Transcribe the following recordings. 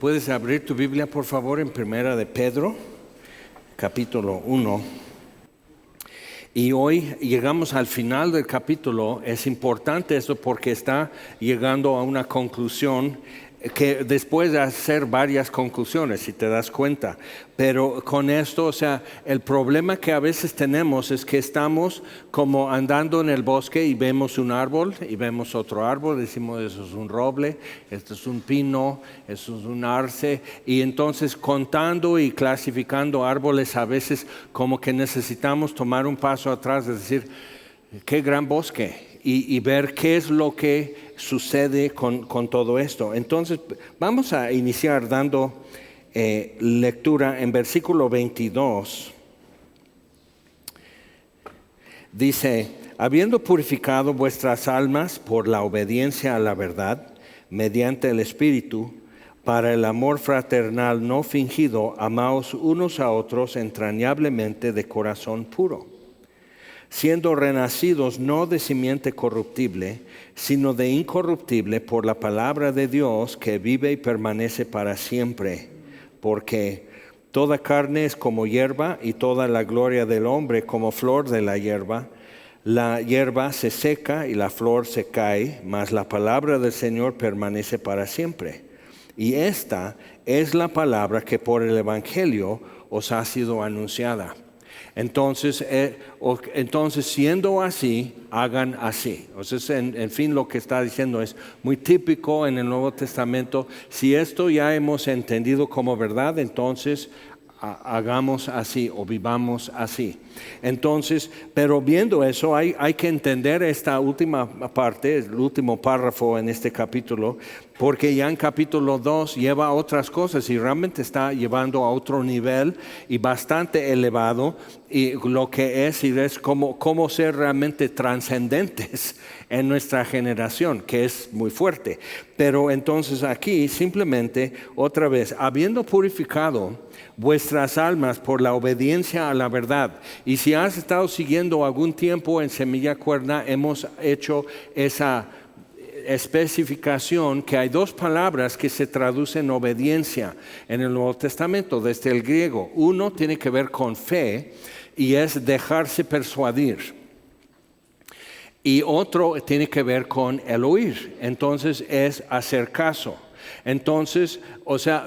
Puedes abrir tu Biblia, por favor, en Primera de Pedro, capítulo 1. Y hoy llegamos al final del capítulo. Es importante esto porque está llegando a una conclusión que después de hacer varias conclusiones, si te das cuenta. Pero con esto, el problema que a veces tenemos es que estamos como andando en el bosque y vemos un árbol y vemos otro árbol, decimos eso es un roble, esto es un pino, eso es un arce, y entonces contando y clasificando árboles a veces como que necesitamos tomar un paso atrás, es decir, qué gran bosque. Y ver qué es lo que sucede con todo esto. Entonces, vamos a iniciar dando lectura en versículo 22. Dice, habiendo purificado vuestras almas por la obediencia a la verdad, mediante el Espíritu, para el amor fraternal no fingido, amaos unos a otros entrañablemente de corazón puro, siendo renacidos no de simiente corruptible, sino de incorruptible por la palabra de Dios que vive y permanece para siempre. Porque toda carne es como hierba y toda la gloria del hombre como flor de la hierba. La hierba se seca y la flor se cae, mas la palabra del Señor permanece para siempre. Y esta es la palabra que por el Evangelio os ha sido anunciada. Entonces, siendo así, hagan así. Entonces, en fin, lo que está diciendo es muy típico en el Nuevo Testamento. Si esto ya hemos entendido como verdad, entonces hagamos así o vivamos así. Entonces, pero viendo eso, hay que entender esta última parte, el último párrafo en este capítulo, porque ya en capítulo 2 lleva a otras cosas y realmente está llevando a otro nivel y bastante elevado, y lo que es cómo ser realmente trascendentes en nuestra generación, que es muy fuerte. Pero entonces aquí simplemente otra vez, habiendo purificado vuestras almas por la obediencia a la verdad. Y si has estado siguiendo algún tiempo en Semilla Cuerda, hemos hecho esa especificación que hay dos palabras que se traducen obediencia en el Nuevo Testamento desde el griego. Uno tiene que ver con fe y es dejarse persuadir. Y otro tiene que ver con el oír. Entonces es hacer caso. Entonces,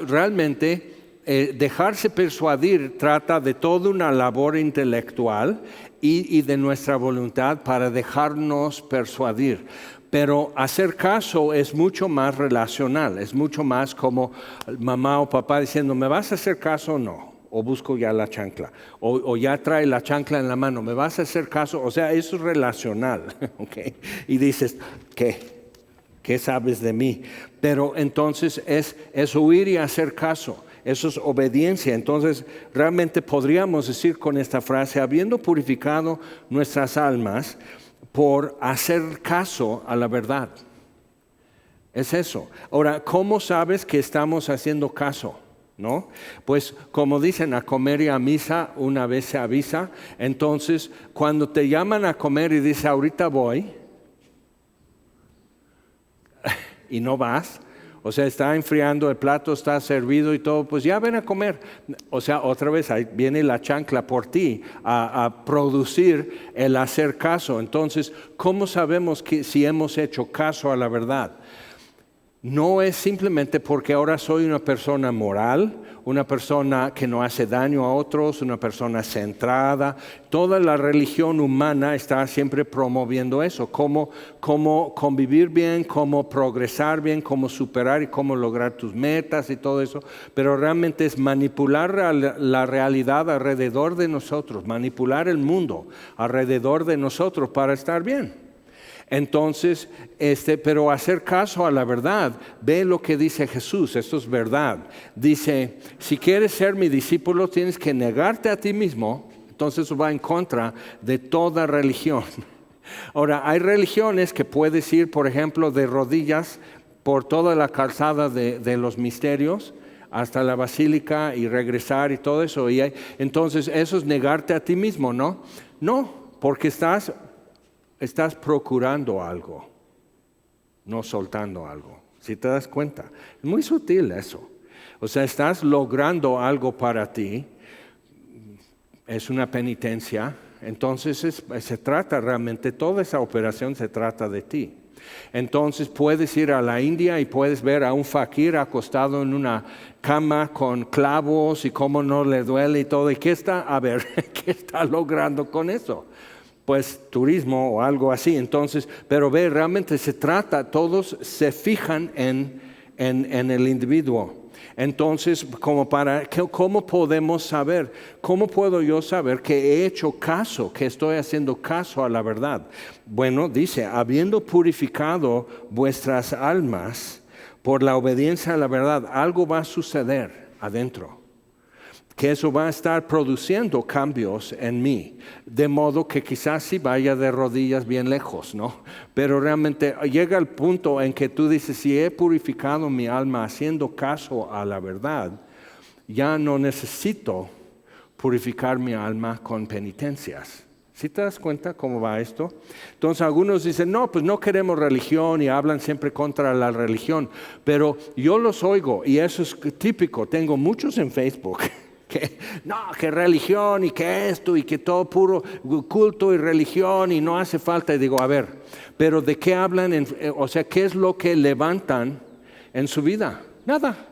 realmente dejarse persuadir trata de toda una labor intelectual y de nuestra voluntad para dejarnos persuadir. Pero hacer caso es mucho más relacional, es mucho más como mamá o papá diciendo, ¿me vas a hacer caso o no? O busco ya la chancla, o ya trae la chancla en la mano, ¿me vas a hacer caso? Eso es relacional, ¿okay? Y dices, ¿qué sabes de mí? Pero entonces es oír y hacer caso. Eso es obediencia. Entonces, realmente podríamos decir con esta frase, habiendo purificado nuestras almas por hacer caso a la verdad. Es eso. Ahora, ¿cómo sabes que estamos haciendo caso? ¿No? Pues como dicen, a comer y a misa una vez se avisa. Entonces, cuando te llaman a comer y dices, ahorita voy, y no vas, está enfriando el plato, está servido y todo, pues ya ven a comer. Otra vez ahí viene la chancla por ti a producir el hacer caso. Entonces, ¿cómo sabemos si hemos hecho caso a la verdad? No es simplemente porque ahora soy una persona moral, una persona que no hace daño a otros, una persona centrada. Toda la religión humana está siempre promoviendo eso, cómo convivir bien, cómo progresar bien, cómo superar y cómo lograr tus metas y todo eso. Pero realmente es manipular la realidad alrededor de nosotros, manipular el mundo alrededor de nosotros para estar bien. Entonces, pero hacer caso a la verdad, ve lo que dice Jesús, esto es verdad. Dice, si quieres ser mi discípulo, tienes que negarte a ti mismo. Entonces eso va en contra de toda religión. Ahora, hay religiones que puedes ir, por ejemplo, de rodillas por toda la calzada de los misterios hasta la basílica y regresar y todo eso. Entonces, eso es negarte a ti mismo, ¿no? No, porque estás procurando algo, no soltando algo. Si te das cuenta, es muy sutil eso. O sea, estás logrando algo para ti, es una penitencia, entonces se trata realmente, toda esa operación se trata de ti. Entonces puedes ir a la India y puedes ver a un fakir acostado en una cama con clavos y cómo no le duele y todo. ¿Y qué está logrando con eso? Pues turismo o algo así. Entonces, pero ve, realmente se trata, todos se fijan en el individuo. Entonces, ¿cómo podemos saber? ¿Cómo puedo yo saber que he hecho caso, que estoy haciendo caso a la verdad? Bueno, dice, habiendo purificado vuestras almas por la obediencia a la verdad, algo va a suceder adentro, que eso va a estar produciendo cambios en mí, de modo que quizás sí vaya de rodillas bien lejos, ¿no? Pero realmente llega el punto en que tú dices, si he purificado mi alma haciendo caso a la verdad, ya no necesito purificar mi alma con penitencias. ¿Sí te das cuenta cómo va esto? Entonces algunos dicen, no, pues no queremos religión y hablan siempre contra la religión, pero yo los oigo y eso es típico, tengo muchos en Facebook. Que religión y que esto y que todo puro culto y religión y no hace falta. Y digo, a ver, pero ¿de qué hablan? O sea, ¿qué es lo que levantan en su vida? Nada.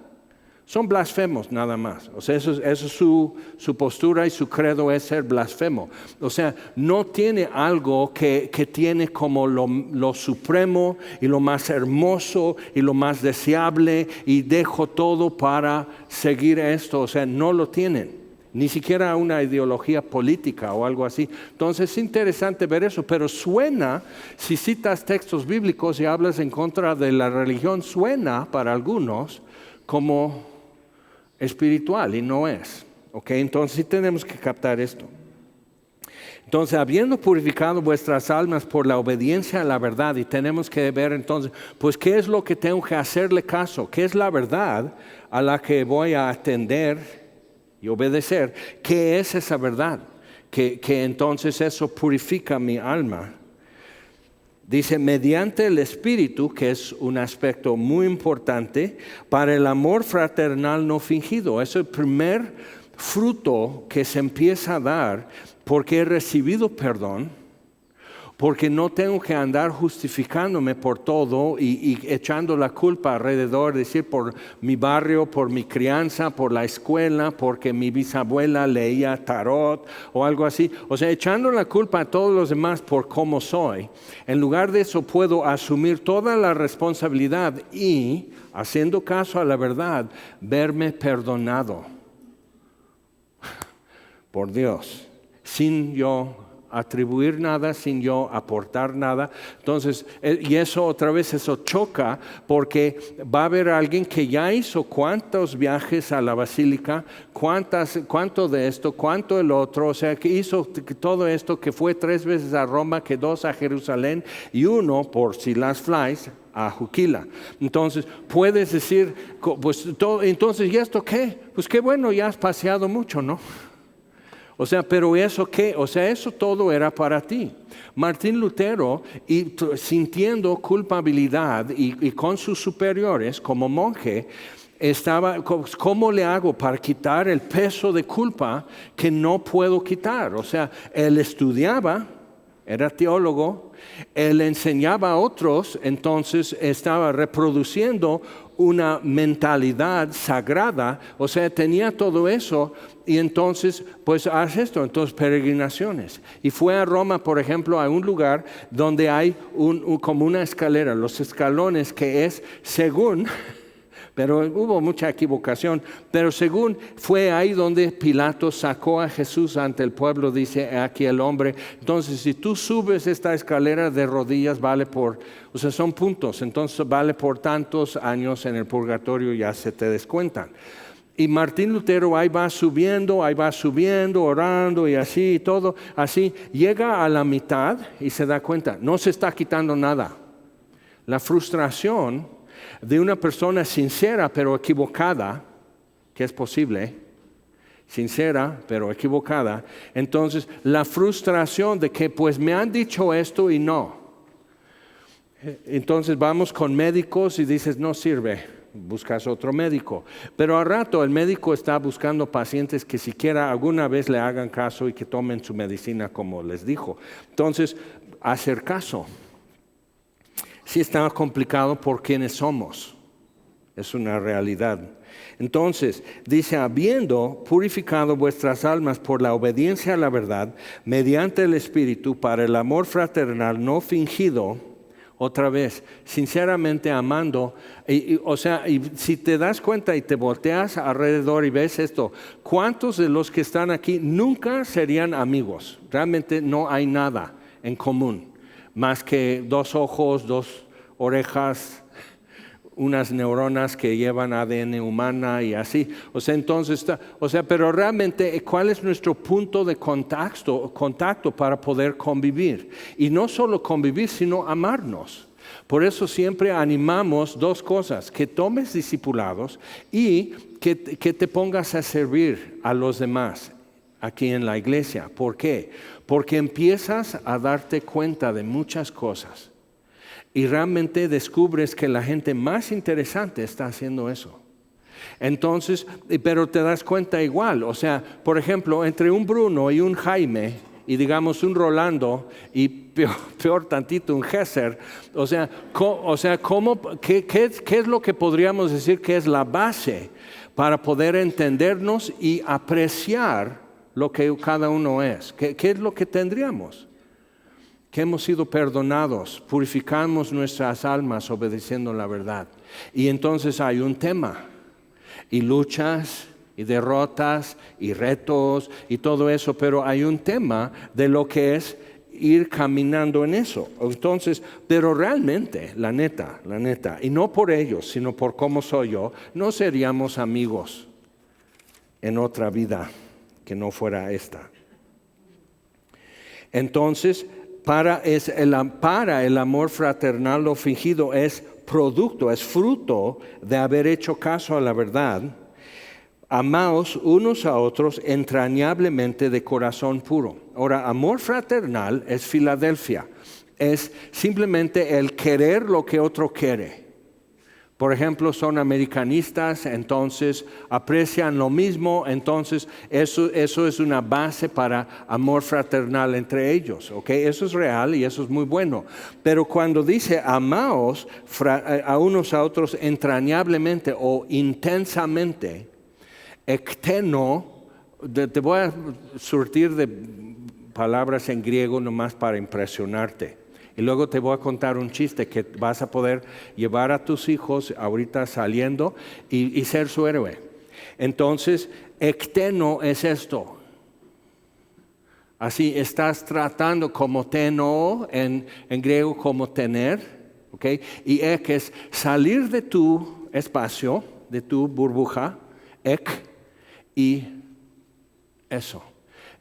Son blasfemos nada más. O sea, eso es su postura y su credo es ser blasfemo. O sea, no tiene algo que tiene como lo supremo y lo más hermoso y lo más deseable y dejo todo para seguir esto. O sea, no lo tienen. Ni siquiera una ideología política o algo así. Entonces es interesante ver eso, pero suena, si citas textos bíblicos y hablas en contra de la religión, suena para algunos como espiritual y no es. ¿Ok? Entonces sí tenemos que captar esto. Entonces, habiendo purificado vuestras almas por la obediencia a la verdad, y tenemos que ver entonces, pues, ¿qué es lo que tengo que hacerle caso? ¿Qué es la verdad a la que voy a atender y obedecer? ¿Qué es esa verdad? Que entonces eso purifica mi alma. Dice, mediante el Espíritu, que es un aspecto muy importante, para el amor fraternal no fingido. Es el primer fruto que se empieza a dar porque he recibido perdón, porque no tengo que andar justificándome por todo y echando la culpa alrededor, decir por mi barrio, por mi crianza, por la escuela, porque mi bisabuela leía tarot o algo así. O sea, echando la culpa a todos los demás por cómo soy. En lugar de eso puedo asumir toda la responsabilidad y, haciendo caso a la verdad, verme perdonado por Dios, sin yo atribuir nada, sin yo aportar nada. Entonces, y eso otra vez, eso choca, porque va a haber alguien que ya hizo cuántos viajes a la basílica, cuánto de esto, cuánto el otro, o sea, que hizo todo esto, que fue 3 veces a Roma, que 2 a Jerusalén, y 1, por si las flies, a Juquila. Entonces, puedes decir, pues, entonces, ¿y esto qué? Pues qué bueno, ya has paseado mucho, ¿no? O sea, pero eso qué, o sea, eso todo era para ti. Martín Lutero, sintiendo culpabilidad y con sus superiores como monje, estaba, ¿cómo le hago para quitar el peso de culpa que no puedo quitar? O sea, él estudiaba, era teólogo, él enseñaba a otros, entonces estaba reproduciendo una mentalidad sagrada, o sea, tenía todo eso, y entonces, pues haz esto, entonces peregrinaciones. Y fue a Roma, por ejemplo, a un lugar donde hay como una escalera, los escalones que es según... Pero hubo mucha equivocación. Pero según fue ahí donde Pilato sacó a Jesús ante el pueblo, dice aquí el hombre. Entonces, si tú subes esta escalera de rodillas, vale por, o sea, son puntos. Entonces, vale por tantos años en el purgatorio, ya se te descuentan. Y Martín Lutero ahí va subiendo, orando y así, y todo así. Llega a la mitad y se da cuenta, no se está quitando nada. La frustración de una persona sincera pero equivocada, que es posible, sincera pero equivocada, entonces la frustración de que pues me han dicho esto y no. Entonces vamos con médicos y dices no sirve, buscas otro médico. Pero al rato el médico está buscando pacientes que siquiera alguna vez le hagan caso y que tomen su medicina como les dijo. Entonces, hacer caso. Sí está complicado por quienes somos. Es una realidad. Entonces, dice, habiendo purificado vuestras almas por la obediencia a la verdad, mediante el Espíritu, para el amor fraternal no fingido, otra vez, sinceramente amando, y si te das cuenta y te volteas alrededor y ves esto, ¿cuántos de los que están aquí nunca serían amigos? Realmente no hay nada en común, más que 2 ojos, 2 orejas, unas neuronas que llevan ADN humana y así. Pero realmente, ¿cuál es nuestro punto de contacto para poder convivir? Y no solo convivir, sino amarnos. Por eso siempre animamos 2 cosas: que tomes discipulados y que te pongas a servir a los demás aquí en la iglesia. ¿Por qué? Porque empiezas a darte cuenta de muchas cosas. Y realmente descubres que la gente más interesante está haciendo eso. Entonces, pero te das cuenta igual. Por ejemplo, entre un Bruno y un Jaime, y digamos un Rolando, y peor tantito un Gesser, ¿qué es lo que podríamos decir que es la base para poder entendernos y apreciar lo que cada uno es? ¿Qué es lo que tendríamos? Que hemos sido perdonados, purificamos nuestras almas obedeciendo la verdad. Y entonces hay un tema, y luchas, y derrotas, y retos, y todo eso, pero hay un tema de lo que es ir caminando en eso. Entonces, pero realmente, la neta, y no por ellos, sino por cómo soy yo, no seríamos amigos en otra vida que no fuera esta. Entonces, para el amor fraternal lo fingido es producto, es fruto de haber hecho caso a la verdad. Amaos unos a otros entrañablemente de corazón puro. Ahora, amor fraternal es Filadelfia, es simplemente el querer lo que otro quiere. Por ejemplo, son americanistas, entonces aprecian lo mismo, entonces eso es una base para amor fraternal entre ellos, ¿ok? Eso es real y eso es muy bueno. Pero cuando dice amaos a unos a otros entrañablemente o intensamente, ekteno, te voy a surtir de palabras en griego nomás para impresionarte. Y luego te voy a contar un chiste que vas a poder llevar a tus hijos ahorita saliendo y ser su héroe. Entonces, ekteno es esto. Así estás tratando como teno, en griego como tener, ¿ok? Y ek es salir de tu espacio, de tu burbuja, ek, y eso.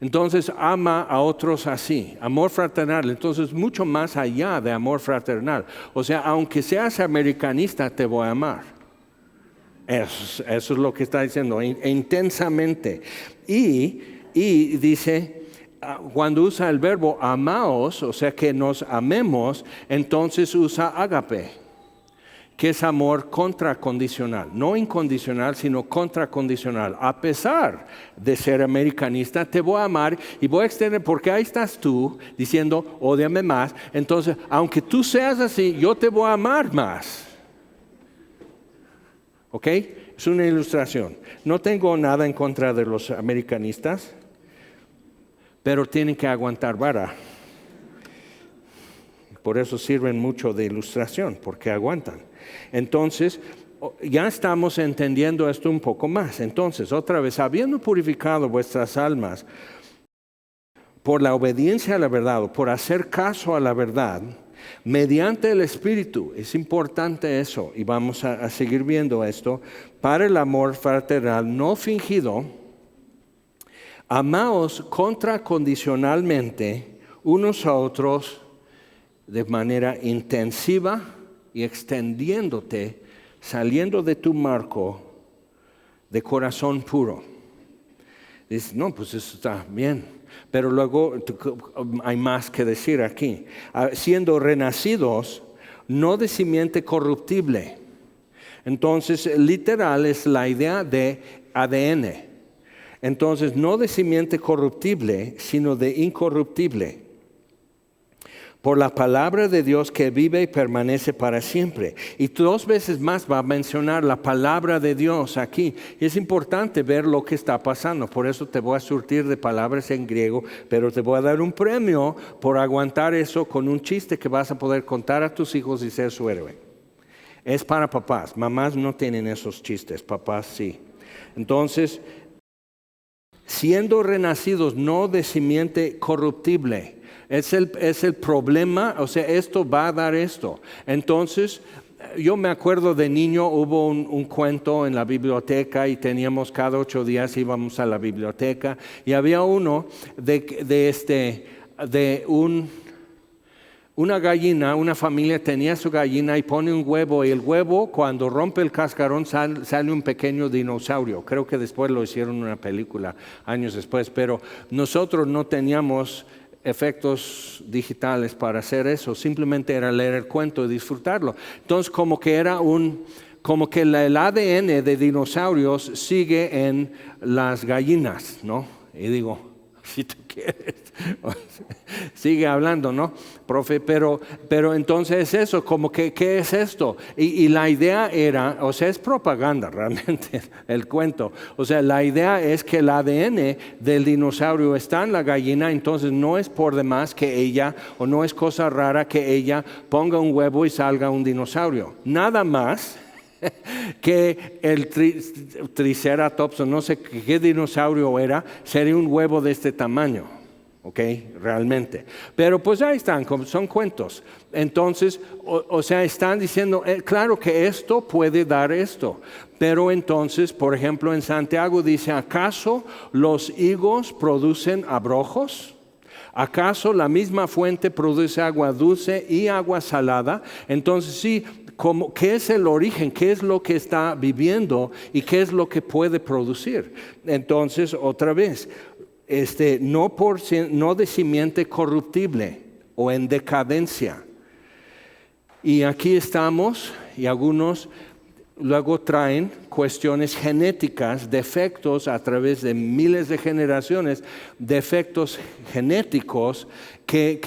Entonces ama a otros así, amor fraternal. Entonces mucho más allá de amor fraternal. Aunque seas americanista, te voy a amar. Eso es lo que está diciendo, intensamente. Y dice, cuando usa el verbo amaos, que nos amemos, entonces usa ágape, que es amor contracondicional, no incondicional, sino contracondicional. A pesar de ser americanista, te voy a amar y voy a extender, porque ahí estás tú diciendo, ódiame más. Entonces, aunque tú seas así, yo te voy a amar más. ¿Ok? Es una ilustración. No tengo nada en contra de los americanistas, pero tienen que aguantar vara. Por eso sirven mucho de ilustración, porque aguantan. Entonces, ya estamos entendiendo esto un poco más. Entonces, otra vez, habiendo purificado vuestras almas por la obediencia a la verdad, o por hacer caso a la verdad, mediante el Espíritu, es importante eso, y vamos a seguir viendo esto, para el amor fraternal no fingido, amaos contracondicionalmente unos a otros de manera intensiva y extendiéndote, saliendo de tu marco de corazón puro. Dices, no, pues eso está bien. Pero luego hay más que decir aquí. Siendo renacidos, no de simiente corruptible. Entonces, literal es la idea de ADN. Entonces, no de simiente corruptible, sino de incorruptible. Por la palabra de Dios que vive y permanece para siempre. Y 2 veces más va a mencionar la palabra de Dios aquí. Y es importante ver lo que está pasando. Por eso te voy a surtir de palabras en griego, pero te voy a dar un premio por aguantar eso con un chiste que vas a poder contar a tus hijos y ser su héroe. Es para papás. Mamás no tienen esos chistes, papás sí. Entonces, siendo renacidos no de simiente corruptible. Es el problema, o sea, esto va a dar esto. Entonces, yo me acuerdo de niño, hubo un cuento en la biblioteca y teníamos cada 8 días íbamos a la biblioteca y había uno de una gallina, una familia tenía su gallina y pone un huevo y el huevo cuando rompe el cascarón sale un pequeño dinosaurio. Creo que después lo hicieron en una película años después, pero nosotros no teníamos efectos digitales para hacer eso, simplemente era leer el cuento y disfrutarlo. Entonces como que el ADN de dinosaurios sigue en las gallinas, ¿no? Y digo, si tú quieres, sigue hablando, ¿no, profe? Pero entonces eso, como que, ¿qué es esto? Y la idea era, o sea, es propaganda realmente el cuento. O sea, la idea es que el ADN del dinosaurio está en la gallina, entonces no es por demás que ella, o no es cosa rara que ella ponga un huevo y salga un dinosaurio. Nada más que el triceratops, o no sé qué dinosaurio era, sería un huevo de este tamaño, ¿ok? Realmente. Pero pues ahí están, son cuentos. Entonces, o sea, están diciendo, claro que esto puede dar esto. Pero entonces, por ejemplo, en Santiago dice, ¿acaso los higos producen abrojos? ¿Acaso la misma fuente produce agua dulce y agua salada? Entonces sí, ¿qué es el origen? ¿Qué es lo que está viviendo? ¿Y qué es lo que puede producir? Entonces, otra vez, no de simiente corruptible o en decadencia. Y aquí estamos, y algunos luego traen cuestiones genéticas, defectos a través de miles de generaciones, defectos genéticos que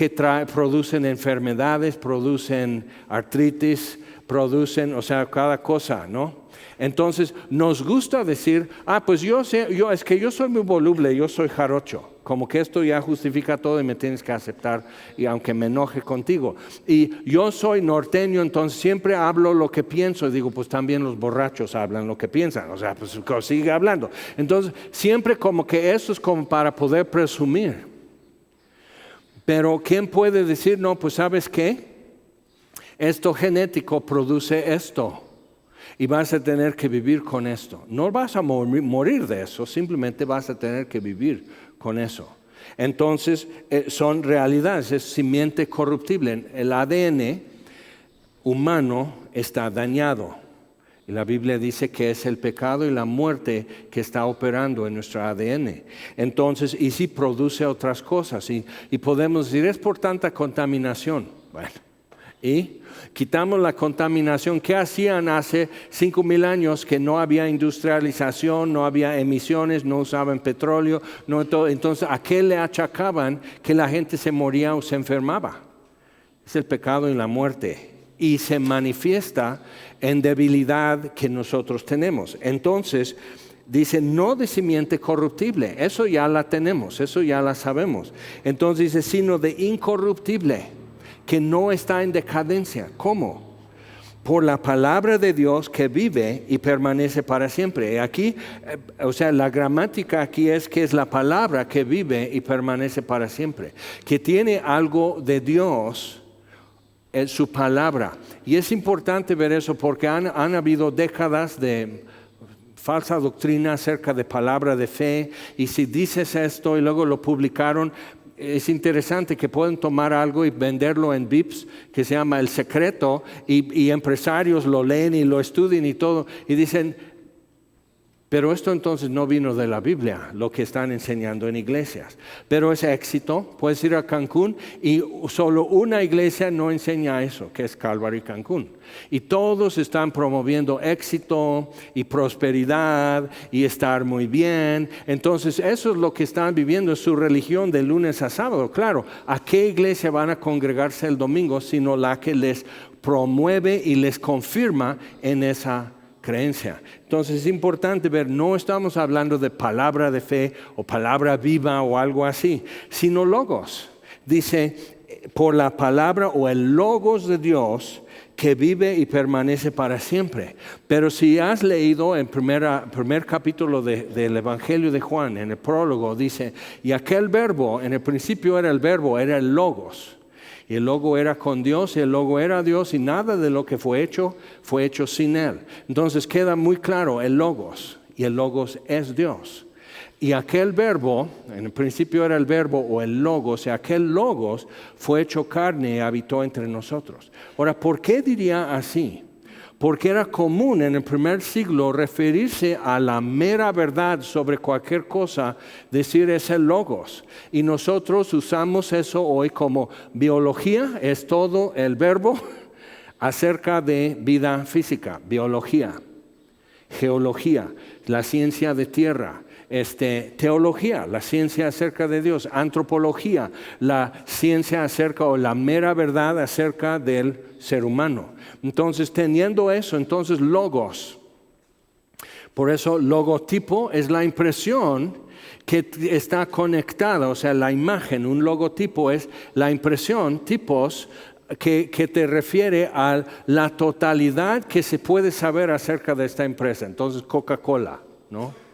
producen enfermedades, producen artritis, producen, o sea, cada cosa, ¿no? Entonces, nos gusta decir, pues es que yo soy muy voluble, yo soy jarocho. Como que esto ya justifica todo y me tienes que aceptar, y aunque me enoje contigo. Y yo soy norteño, entonces siempre hablo lo que pienso. Y digo, pues también los borrachos hablan lo que piensan. O sea, pues sigue hablando. Entonces, siempre como que eso es como para poder presumir. Pero ¿quién puede decir, no, pues ¿sabes qué? Esto genético produce esto. Y vas a tener que vivir con esto. No vas a morir de eso, simplemente vas a tener que vivir con eso. Entonces, son realidades, es simiente corruptible. El ADN humano está dañado. Y la Biblia dice que es el pecado y la muerte que está operando en nuestro ADN. Entonces, y sí produce otras cosas. Y podemos decir, es por tanta contaminación. Bueno, y quitamos la contaminación. ¿Qué hacían hace 5,000 años que no había industrialización, no había emisiones, no usaban petróleo? Entonces, ¿a qué le achacaban que la gente se moría o se enfermaba? Es el pecado y la muerte. Y se manifiesta en debilidad que nosotros tenemos. Entonces, dice, no de simiente corruptible. Eso ya la tenemos, eso ya la sabemos. Entonces dice, sino de incorruptible, que no está en decadencia. ¿Cómo? Por la palabra de Dios que vive y permanece para siempre. Aquí, o sea, la gramática aquí es que es la palabra que vive y permanece para siempre. Que tiene algo de Dios en su palabra. Y es importante ver eso porque han habido décadas de falsa doctrina acerca de palabra de fe. Y si dices esto y luego lo publicaron, es interesante que pueden tomar algo y venderlo en VIPs, que se llama El Secreto, y empresarios lo leen y lo estudian y todo, y dicen, Pero esto entonces no vino de la Biblia, lo que están enseñando en iglesias. Pero es éxito. Puedes ir a Cancún y solo una iglesia no enseña eso, que es Calvary Cancún. Y todos están promoviendo éxito y prosperidad y estar muy bien. Entonces eso es lo que están viviendo, es su religión de lunes a sábado. Claro, ¿a qué iglesia van a congregarse el domingo sino la que les promueve y les confirma en esa creencia? Entonces es importante ver, no estamos hablando de palabra de fe o palabra viva o algo así, sino logos. Dice, por la palabra o el logos de Dios que vive y permanece para siempre. Pero si has leído en primer capítulo del Evangelio de Juan, en el prólogo, dice, y aquel verbo, en el principio era el verbo, era el logos. Y el logo era con Dios, y el logo era Dios, y nada de lo que fue hecho sin Él. Entonces queda muy claro el logos, y el logos es Dios. Y aquel verbo, en el principio era el verbo o el logos, y aquel logos fue hecho carne y habitó entre nosotros. Ahora, ¿por qué diría así? Porque era común en el primer siglo referirse a la mera verdad sobre cualquier cosa, decir es el logos. Y nosotros usamos eso hoy como biología, es todo el verbo acerca de vida física, biología, geología, la ciencia de tierra. Teología, la ciencia acerca de Dios, antropología, la ciencia acerca o la mera verdad acerca del ser humano. Entonces, teniendo eso, entonces logos. Por eso, logotipo es la impresión que está conectada, o sea, la imagen, un logotipo es la impresión, tipos, que te refiere a la totalidad que se puede saber acerca de esta empresa. Entonces, Coca-Cola, ¿no?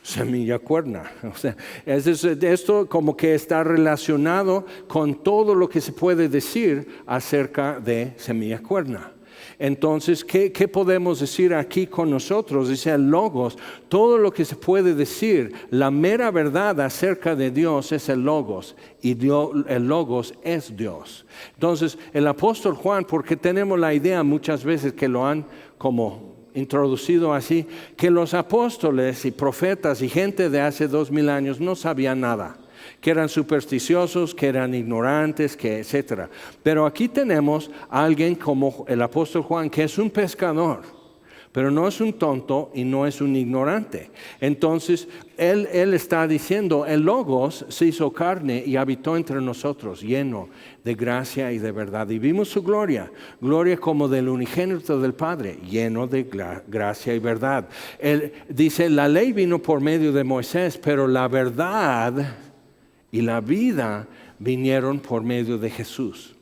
Semilla cuerna. O sea, esto como que está relacionado con todo lo que se puede decir acerca de semilla cuerna. Entonces, ¿qué podemos decir aquí con nosotros? Dice el logos, todo lo que se puede decir, la mera verdad acerca de Dios es el logos, y el logos es Dios. Entonces, el apóstol Juan, porque tenemos la idea muchas veces que lo han como introducido así, que los apóstoles y profetas y gente de hace 2000 años no sabían nada, que eran supersticiosos, que eran ignorantes, que etcétera. Pero aquí tenemos a alguien como el apóstol Juan, que es un pescador, pero no es un tonto y no es un ignorante. Entonces, él está diciendo, el logos se hizo carne y habitó entre nosotros, lleno de gracia y de verdad. Y vimos su gloria como del unigénito del Padre, lleno de gracia y verdad. Él dice, la ley vino por medio de Moisés, pero la verdad y la vida vinieron por medio de Jesús.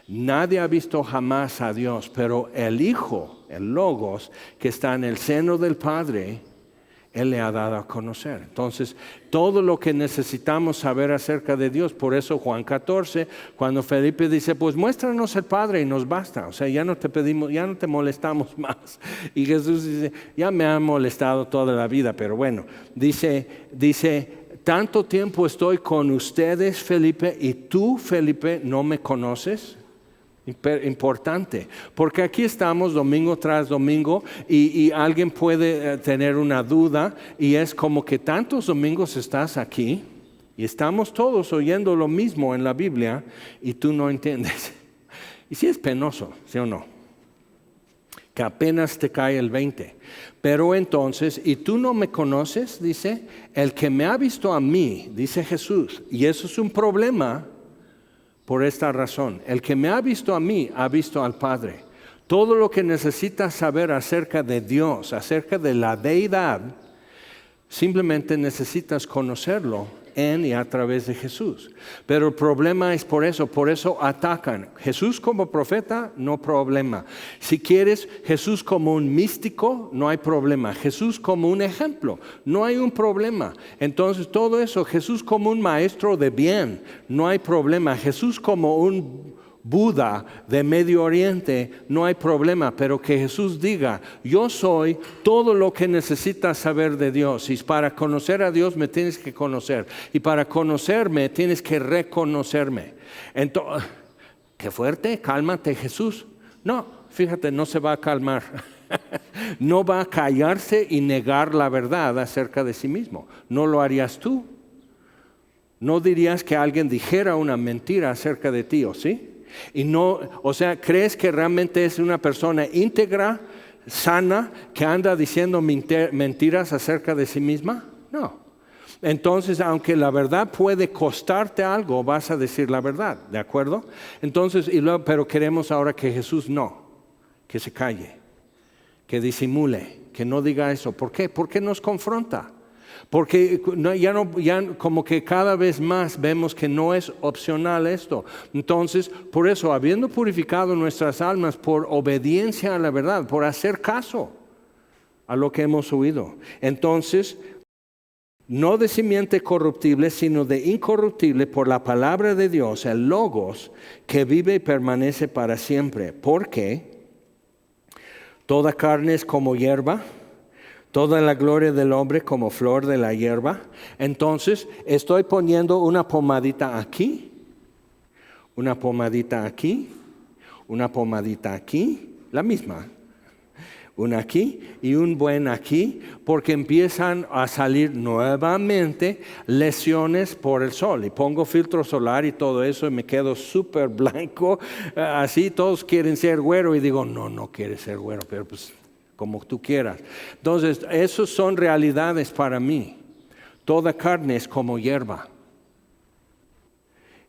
Nadie ha visto jamás a Dios, pero el Hijo, el Logos, que está en el seno del Padre, Él le ha dado a conocer. Entonces, todo lo que necesitamos saber acerca de Dios, por eso Juan 14, cuando Felipe dice, pues muéstranos el Padre y nos basta. O sea, ya no te pedimos, ya no te molestamos más. Y Jesús dice, ya me han molestado toda la vida, pero bueno, dice, tanto tiempo estoy con ustedes, Felipe, y tú, Felipe, no me conoces. Importante, porque aquí estamos domingo tras domingo y alguien puede tener una duda y es como que tantos domingos estás aquí y estamos todos oyendo lo mismo en la Biblia y tú no entiendes. Y sí es penoso, ¿sí o no? Que apenas te cae el 20. Pero entonces, ¿y tú no me conoces? Dice, el que me ha visto a mí, dice Jesús, y eso es un problema. Por esta razón, el que me ha visto a mí, ha visto al Padre. Todo lo que necesitas saber acerca de Dios, acerca de la deidad, simplemente necesitas conocerlo en y a través de Jesús. Pero el problema es por eso atacan. Jesús como profeta, no problema. Si quieres Jesús como un místico, no hay problema. Jesús como un ejemplo, no hay un problema. Entonces todo eso, Jesús como un maestro de bien, no hay problema. Jesús como un Buda de Medio Oriente, no hay problema, pero que Jesús diga, yo soy todo lo que necesitas saber de Dios, y para conocer a Dios me tienes que conocer, y para conocerme tienes que reconocerme. Entonces, qué fuerte, cálmate Jesús. No, fíjate, no se va a calmar. No va a callarse y negar la verdad acerca de sí mismo. ¿No lo harías tú? ¿No dirías que alguien dijera una mentira acerca de ti, o sí? Y no, o sea, ¿crees que realmente es una persona íntegra, sana, que anda diciendo mentiras acerca de sí misma? No. Entonces, aunque la verdad puede costarte algo, vas a decir la verdad, ¿de acuerdo? Entonces, pero queremos ahora que Jesús no, que se calle, que disimule, que no diga eso. ¿Por qué? Porque nos confronta. Porque ya como que cada vez más vemos que no es opcional esto. Entonces, por eso, habiendo purificado nuestras almas por obediencia a la verdad, por hacer caso a lo que hemos oído, entonces, no de simiente corruptible, sino de incorruptible por la palabra de Dios, el Logos, que vive y permanece para siempre. Porque toda carne es como hierba, toda la gloria del hombre como flor de la hierba. Entonces, estoy poniendo una pomadita aquí, una pomadita aquí, una pomadita aquí, la misma. Una aquí y un buen aquí, porque empiezan a salir nuevamente lesiones por el sol. Y pongo filtro solar y todo eso y me quedo súper blanco. Así todos quieren ser güero y digo, no quieres ser güero, pero pues como tú quieras. Entonces, esas son realidades para mí. Toda carne es como hierba.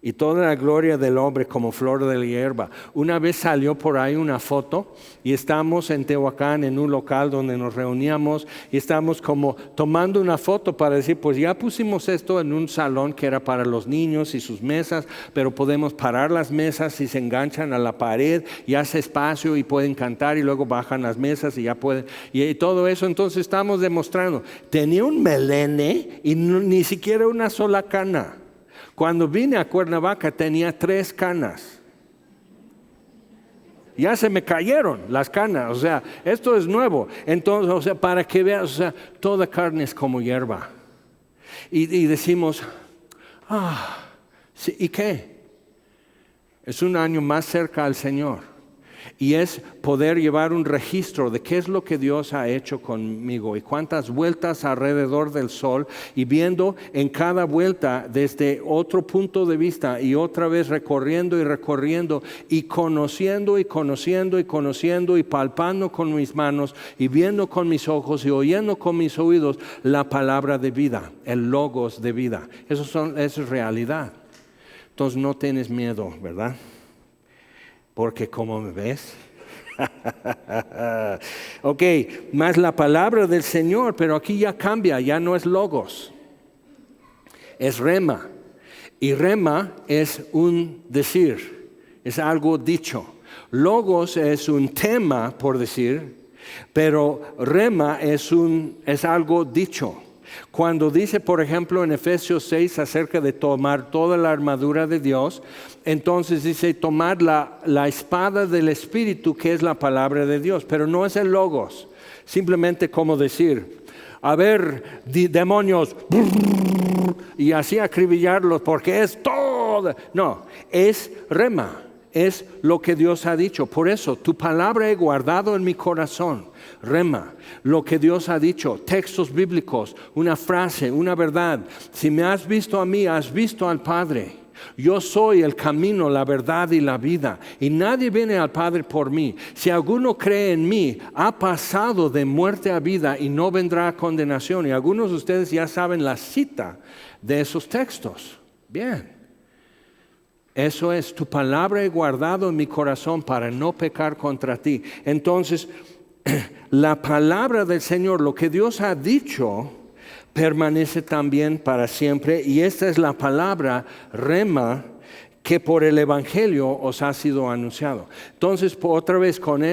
Y toda la gloria del hombre como flor de la hierba. Una vez salió por ahí una foto y estamos en Tehuacán en un local donde nos reuníamos y estamos como tomando una foto para decir, pues ya pusimos esto en un salón que era para los niños y sus mesas, pero podemos parar las mesas y se enganchan a la pared y hace espacio y pueden cantar y luego bajan las mesas y ya pueden, y todo eso. Entonces estamos demostrando, tenía un melene y ni siquiera una sola cana. Cuando vine a Cuernavaca tenía 3 canas. Ya se me cayeron las canas. O sea, esto es nuevo. Entonces, o sea, para que veas, o sea, toda carne es como hierba. Y decimos, sí, ¿y qué? Es un año más cerca al Señor. Y es poder llevar un registro de qué es lo que Dios ha hecho conmigo y cuántas vueltas alrededor del sol y viendo en cada vuelta desde otro punto de vista y otra vez recorriendo y recorriendo y conociendo y conociendo y conociendo y palpando con mis manos y viendo con mis ojos y oyendo con mis oídos la palabra de vida, el logos de vida. Eso es realidad. Entonces no tienes miedo, ¿verdad? Porque como me ves, ok, más la palabra del Señor, pero aquí ya cambia, ya no es logos, es rema. Y rema es un decir, es algo dicho. Logos es un tema, por decir, pero rema es algo dicho. Cuando dice, por ejemplo, en Efesios 6 acerca de tomar toda la armadura de Dios, entonces dice tomar la espada del Espíritu, que es la palabra de Dios, pero no es el logos, simplemente como decir, a ver, demonios, y así acribillarlos, porque es todo. No, es rema. Es lo que Dios ha dicho. Por eso, tu palabra he guardado en mi corazón. Rema, lo que Dios ha dicho. Textos bíblicos, una frase, una verdad. Si me has visto a mí, has visto al Padre. Yo soy el camino, la verdad y la vida. Y nadie viene al Padre por mí. Si alguno cree en mí, ha pasado de muerte a vida y no vendrá a condenación. Y algunos de ustedes ya saben la cita de esos textos. Bien. Eso es, tu palabra he guardado en mi corazón para no pecar contra ti. Entonces, la palabra del Señor, lo que Dios ha dicho, permanece también para siempre. Y esta es la palabra rema que por el Evangelio os ha sido anunciado. Entonces, otra vez con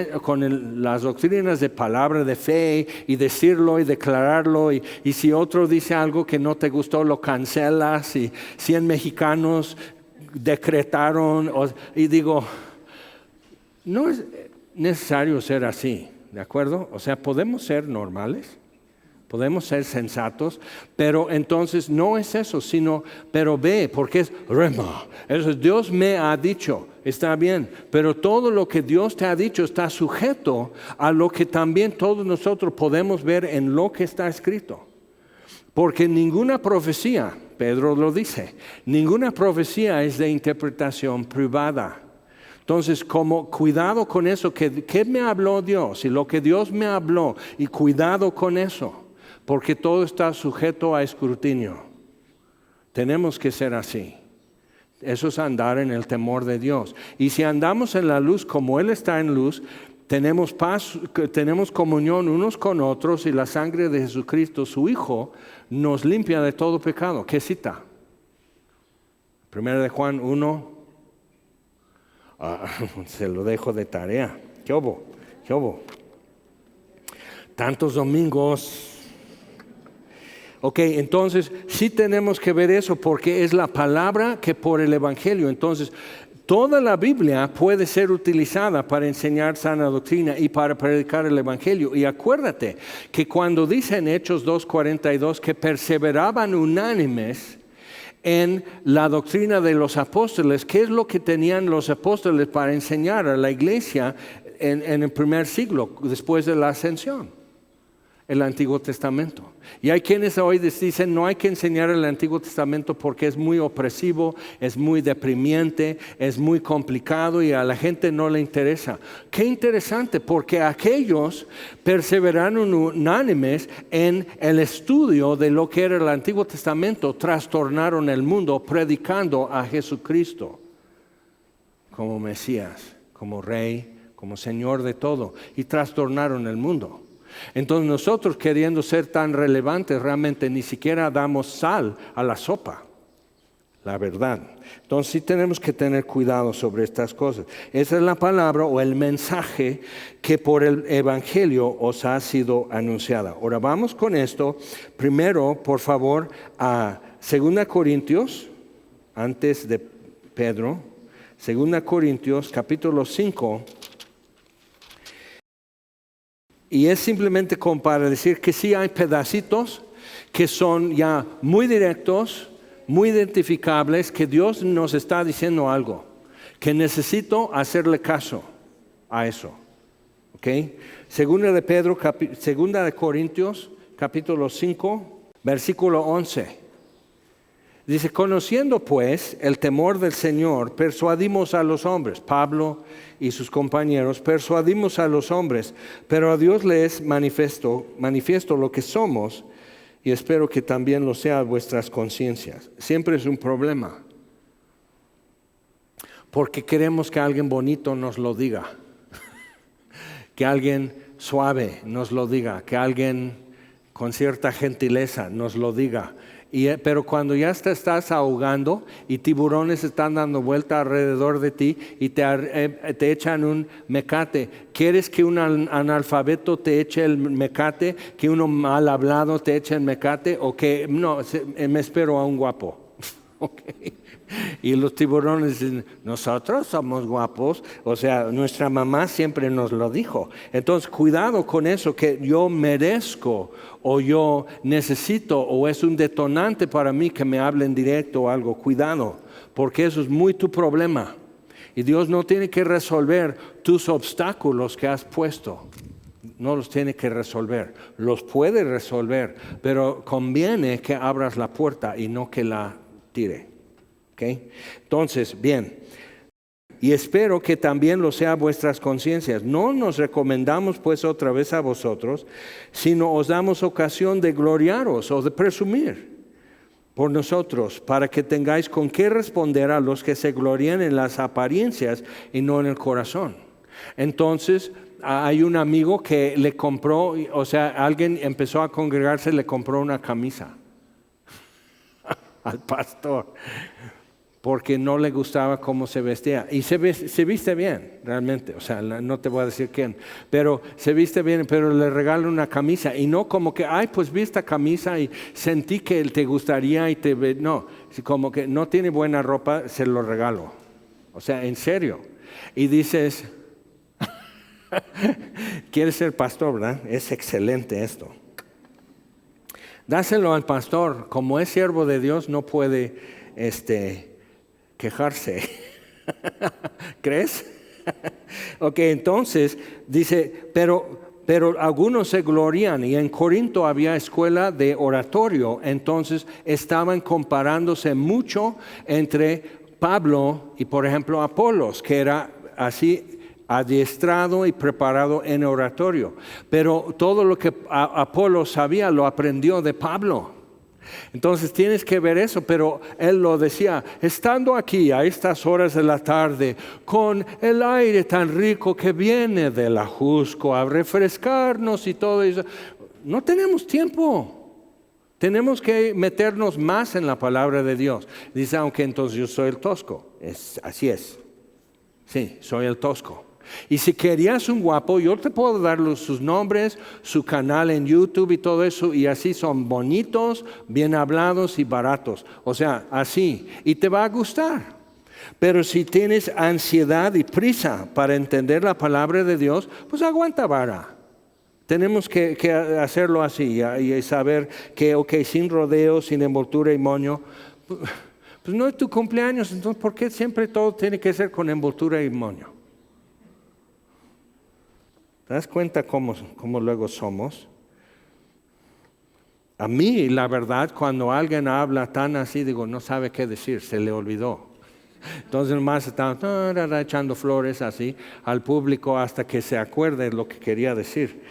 las doctrinas de palabra de fe y decirlo y declararlo, y si otro dice algo que no te gustó, lo cancelas, y 100 mexicanos decretaron, y digo, no es necesario ser así, ¿de acuerdo? O sea, podemos ser normales, Podemos ser sensatos, pero entonces no es eso, sino, pero ve, porque es rema. Eso es, Dios me ha dicho, está bien, pero todo lo que Dios te ha dicho está sujeto a lo que también todos nosotros podemos ver en lo que está escrito. Porque ninguna profecía, Pedro lo dice, ninguna profecía es de interpretación privada. Entonces, como cuidado con eso, ¿qué me habló Dios? Y lo que Dios me habló, y cuidado con eso. Porque todo está sujeto a escrutinio. Tenemos que ser así. Eso es andar en el temor de Dios. Y si andamos en la luz como Él está en luz, tenemos paz, tenemos comunión unos con otros y la sangre de Jesucristo, su Hijo, nos limpia de todo pecado. ¿Qué cita? Primera de Juan 1. Se lo dejo de tarea. ¿Qué hubo? Tantos domingos. Ok, entonces sí tenemos que ver eso porque es la palabra que por el Evangelio. Entonces, toda la Biblia puede ser utilizada para enseñar sana doctrina y para predicar el Evangelio. Y acuérdate que cuando dice en Hechos 2:42 que perseveraban unánimes en la doctrina de los apóstoles, ¿qué es lo que tenían los apóstoles para enseñar a la iglesia en el primer siglo después de la ascensión? El Antiguo Testamento. Y hay quienes hoy dicen no hay que enseñar el Antiguo Testamento porque es muy opresivo, es muy deprimiente, es muy complicado y a la gente no le interesa. Qué interesante, porque aquellos perseveraron unánimes en el estudio de lo que era el Antiguo Testamento, trastornaron el mundo predicando a Jesucristo como Mesías, como Rey, como Señor de todo, y trastornaron el mundo. Entonces nosotros, queriendo ser tan relevantes, realmente ni siquiera damos sal a la sopa, la verdad. Entonces sí tenemos que tener cuidado sobre estas cosas. Esa es la palabra o el mensaje que por el Evangelio os ha sido anunciada. Ahora vamos con esto. Primero, por favor, a 2 Corintios, antes de Pedro, 2 Corintios capítulo 5. Y es simplemente como para decir que sí hay pedacitos que son ya muy directos, muy identificables, que Dios nos está diciendo algo, que necesito hacerle caso a eso. ¿Ok? Segunda de Corintios, capítulo 5, versículo 11. Dice, conociendo pues el temor del Señor, persuadimos a los hombres. Pablo y sus compañeros persuadimos a los hombres, pero a Dios le es manifiesto lo que somos, y espero que también lo sea vuestras conciencias. Siempre es un problema, porque queremos que alguien bonito nos lo diga, que alguien suave nos lo diga, que alguien con cierta gentileza nos lo diga. Pero cuando ya te estás ahogando y tiburones están dando vuelta alrededor de ti y te echan un mecate, ¿quieres que un analfabeto te eche el mecate? ¿Que uno mal hablado te eche el mecate? ¿O que no, me espero a un guapo? Okay. Y los tiburones dicen, nosotros somos guapos, o sea, nuestra mamá siempre nos lo dijo. Entonces, cuidado con eso, que yo merezco o yo necesito o es un detonante para mí que me hablen directo o algo. Cuidado, porque eso es muy tu problema. Y Dios no tiene que resolver tus obstáculos que has puesto. No los tiene que resolver, los puede resolver, pero conviene que abras la puerta y no que la tire. ¿Okay? Entonces, bien, y espero que también lo sea vuestras conciencias. No nos recomendamos pues otra vez a vosotros, sino os damos ocasión de gloriaros o de presumir por nosotros, para que tengáis con qué responder a los que se glorían en las apariencias y no en el corazón. Entonces, hay un amigo que le compró, o sea, alguien empezó a congregarse, le compró una camisa al pastor, porque no le gustaba cómo se vestía. Y se viste bien, realmente. O sea, no te voy a decir quién, pero se viste bien, pero le regala una camisa. Y no como que, ay, pues vi esta camisa y sentí que te gustaría y no, como que no tiene buena ropa, se lo regalo. O sea, en serio. Y dices, quieres ser pastor, ¿verdad? Es excelente esto. Dáselo al pastor. Como es siervo de Dios, no puede quejarse. ¿Crees? Ok, entonces dice, pero algunos se glorían, y en Corinto había escuela de oratorio, entonces estaban comparándose mucho entre Pablo y, por ejemplo, Apolos, que era así adiestrado y preparado en oratorio. Pero todo lo que Apolos sabía lo aprendió de Pablo. Entonces tienes que ver eso, pero él lo decía, estando aquí a estas horas de la tarde, con el aire tan rico que viene del Ajusco a refrescarnos y todo eso, no tenemos tiempo. Tenemos que meternos más en la palabra de Dios. Dice, aunque entonces yo soy el tosco. Así es. Sí, soy el tosco. Y si querías un guapo, yo te puedo dar sus nombres, su canal en YouTube y todo eso, y así son bonitos, bien hablados y baratos. O sea, así. Y te va a gustar. Pero si tienes ansiedad y prisa para entender la palabra de Dios, pues aguanta vara. Tenemos que hacerlo así y saber que, ok, sin rodeos, sin envoltura y moño, pues no es tu cumpleaños, entonces ¿por qué siempre todo tiene que ser con envoltura y moño? ¿Te das cuenta cómo luego somos? A mí, la verdad, cuando alguien habla tan así, digo, no sabe qué decir, se le olvidó. Entonces nomás están echando flores así al público hasta que se acuerde lo que quería decir.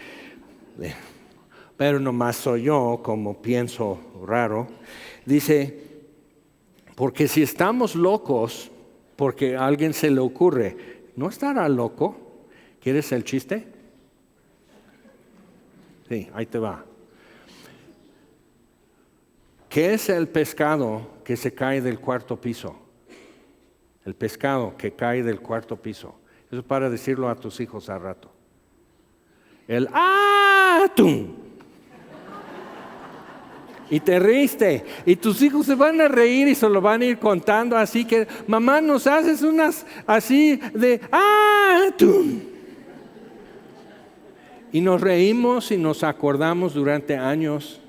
Pero nomás soy yo, como pienso raro. Dice, porque si estamos locos, porque a alguien se le ocurre, ¿no estará loco? ¿Quieres el chiste? Sí, ahí te va. ¿Qué es el pescado que se cae del cuarto piso? El pescado que cae del cuarto piso. Eso es para decirlo a tus hijos al rato. El ¡atún! Y te reíste. Y tus hijos se van a reír y se lo van a ir contando. Así que, mamá, nos haces unas así de ¡atún! Y nos reímos y nos acordamos durante años.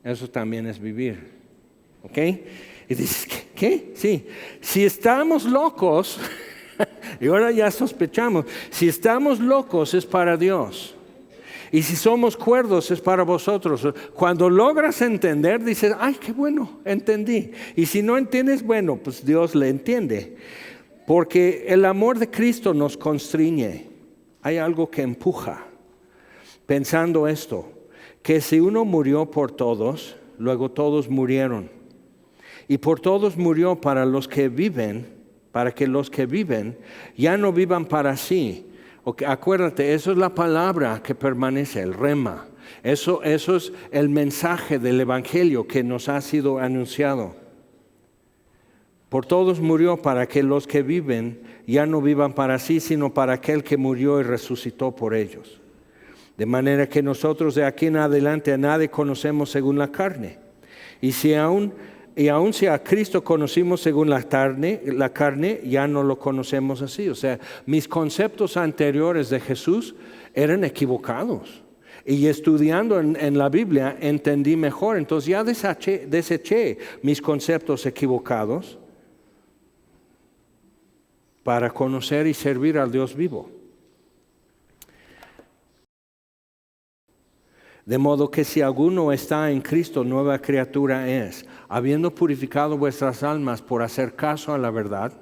Eso también es vivir. ¿Ok? Y dices, ¿qué? Sí. Si estamos locos, y ahora ya sospechamos, si estamos locos es para Dios. Y si somos cuerdos es para vosotros. Cuando logras entender, dices, ay, qué bueno, entendí. Y si no entiendes, bueno, pues Dios le entiende. Porque el amor de Cristo nos constriñe. Hay algo que empuja. Pensando esto, que si uno murió por todos, luego todos murieron. Y por todos murió para los que viven, para que los que viven ya no vivan para sí. Okay, acuérdate, eso es la palabra que permanece, el rema. Eso es el mensaje del Evangelio que nos ha sido anunciado. Por todos murió para que los que viven ya no vivan para sí, sino para aquel que murió y resucitó por ellos. De manera que nosotros de aquí en adelante a nadie conocemos según la carne. Y aún si a Cristo conocimos según la carne, ya no lo conocemos así. O sea, mis conceptos anteriores de Jesús eran equivocados. Y estudiando en la Biblia entendí mejor. Entonces ya deseché mis conceptos equivocados para conocer y servir al Dios vivo. De modo que si alguno está en Cristo, nueva criatura es, habiendo purificado vuestras almas por hacer caso a la verdad.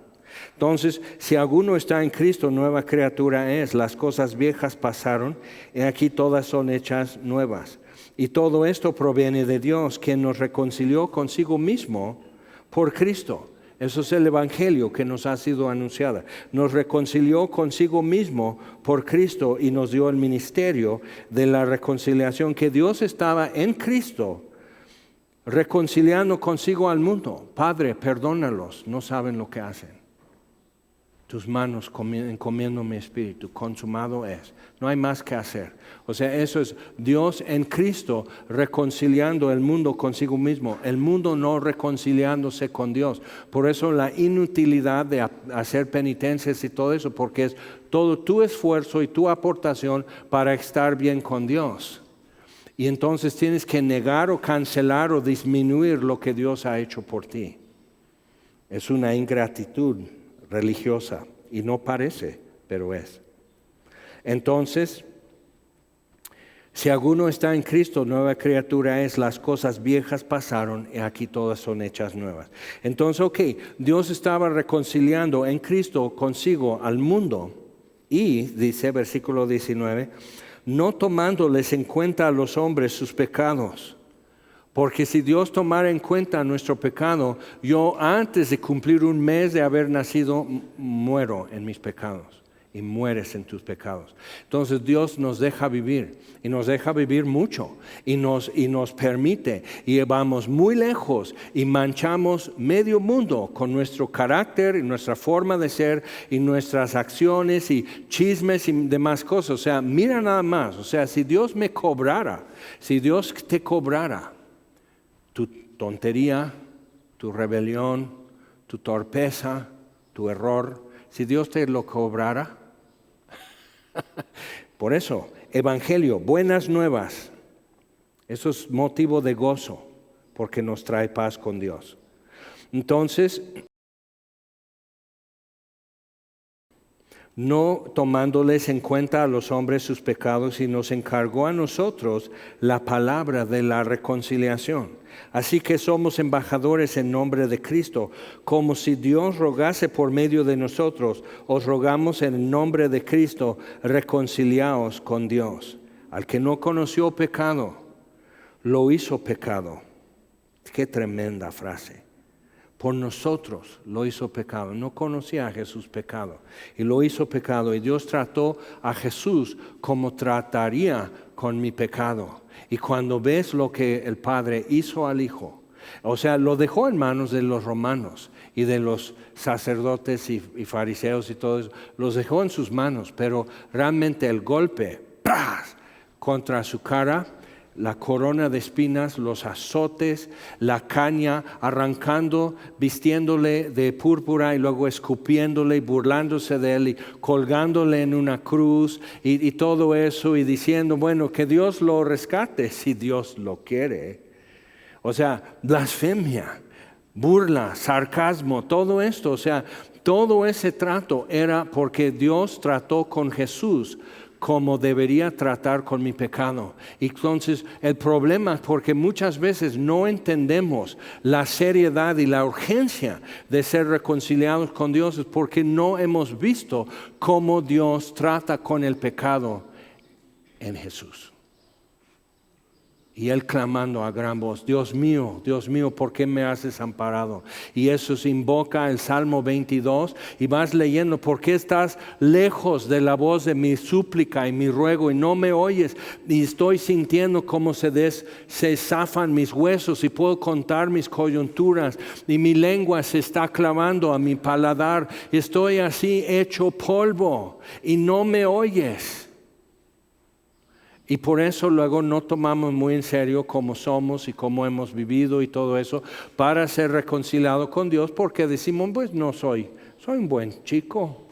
Entonces, si alguno está en Cristo, nueva criatura es, las cosas viejas pasaron, y aquí todas son hechas nuevas. Y todo esto proviene de Dios, quien nos reconcilió consigo mismo por Cristo. Eso es el Evangelio que nos ha sido anunciado. Nos reconcilió consigo mismo por Cristo y nos dio el ministerio de la reconciliación, que Dios estaba en Cristo reconciliando consigo al mundo. Padre, perdónalos, no saben lo que hacen. Tus manos encomiendo mi espíritu, consumado es. No hay más que hacer. O sea, eso es Dios en Cristo reconciliando el mundo consigo mismo. El mundo no reconciliándose con Dios. Por eso la inutilidad de hacer penitencias y todo eso, porque es todo tu esfuerzo y tu aportación para estar bien con Dios. Y entonces tienes que negar o cancelar o disminuir lo que Dios ha hecho por ti. Es una ingratitud religiosa y no parece, pero es. Entonces, si alguno está en Cristo, nueva criatura es, las cosas viejas pasaron y aquí todas son hechas nuevas. Entonces, Dios estaba reconciliando en Cristo consigo al mundo y, dice versículo 19, no tomándoles en cuenta a los hombres sus pecados. Porque si Dios tomara en cuenta nuestro pecado, yo antes de cumplir un mes de haber nacido, muero en mis pecados. Y mueres en tus pecados. Entonces Dios nos deja vivir y nos deja vivir mucho y nos permite y vamos muy lejos y manchamos medio mundo con nuestro carácter y nuestra forma de ser y nuestras acciones y chismes y demás cosas. O sea, mira nada más, o sea, si Dios me cobrara, si Dios te cobrara tu tontería, tu rebelión, tu torpeza, tu error, si Dios te lo cobrara. Por eso, evangelio, buenas nuevas, eso es motivo de gozo, porque nos trae paz con Dios. Entonces, no tomándoles en cuenta a los hombres sus pecados, y nos encargó a nosotros la palabra de la reconciliación. Así que somos embajadores en nombre de Cristo, como si Dios rogase por medio de nosotros. Os rogamos en el nombre de Cristo, reconciliaos con Dios. Al que no conoció pecado, lo hizo pecado. Qué tremenda frase. Por nosotros lo hizo pecado. No conocía a Jesús pecado y lo hizo pecado. Y Dios trató a Jesús como trataría con mi pecado. Y cuando ves lo que el Padre hizo al Hijo, o sea, lo dejó en manos de los romanos y de los sacerdotes y fariseos y todo eso, los dejó en sus manos, pero realmente el golpe ¡pras!, contra su cara, la corona de espinas, los azotes, la caña, arrancando, vistiéndole de púrpura y luego escupiéndole y burlándose de él y colgándole en una cruz y todo eso y diciendo, bueno, que Dios lo rescate si Dios lo quiere. O sea, blasfemia, burla, sarcasmo, todo esto, o sea, todo ese trato era porque Dios trató con Jesús como debería tratar con mi pecado. Y entonces el problema es porque muchas veces no entendemos la seriedad y la urgencia de ser reconciliados con Dios, es porque no hemos visto cómo Dios trata con el pecado en Jesús. Y él clamando a gran voz, Dios mío, ¿por qué me has desamparado? Y eso se invoca el Salmo 22 y vas leyendo, ¿por qué estás lejos de la voz de mi súplica y mi ruego y no me oyes? Y estoy sintiendo cómo se zafan mis huesos y puedo contar mis coyunturas y mi lengua se está clavando a mi paladar. Estoy así hecho polvo y no me oyes. Y por eso luego no tomamos muy en serio cómo somos y cómo hemos vivido y todo eso para ser reconciliados con Dios, porque decimos, pues no soy un buen chico.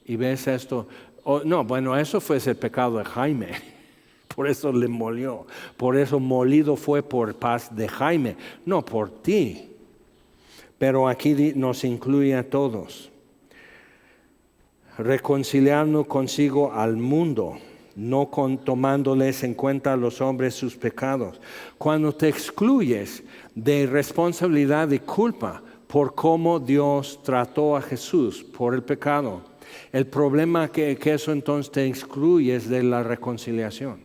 Y ves esto, eso fue el pecado de Jaime, por eso le molió, por eso molido fue por paz de Jaime, no por ti. Pero aquí nos incluye a todos. Reconciliarnos consigo al mundo, no tomándoles en cuenta a los hombres sus pecados. Cuando te excluyes de responsabilidad y culpa por cómo Dios trató a Jesús por el pecado, el problema que eso entonces te excluye es de la reconciliación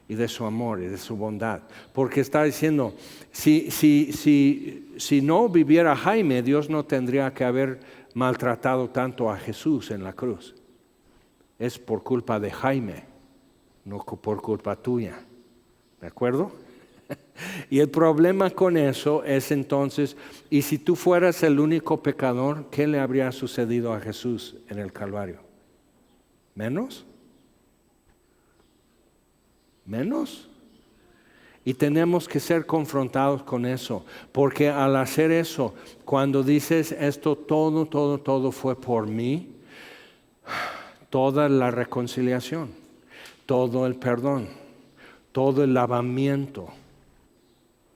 y de su amor y de su bondad. Porque está diciendo, si no viviera Jaime, Dios no tendría que haber maltratado tanto a Jesús en la cruz. Es por culpa de Jaime, no por culpa tuya. ¿De acuerdo? Y el problema con eso es entonces, y si tú fueras el único pecador, ¿qué le habría sucedido a Jesús en el Calvario? ¿Menos? ¿Menos? Y tenemos que ser confrontados con eso, porque al hacer eso, cuando dices esto, todo fue por mí, toda la reconciliación, todo el perdón, todo el lavamiento,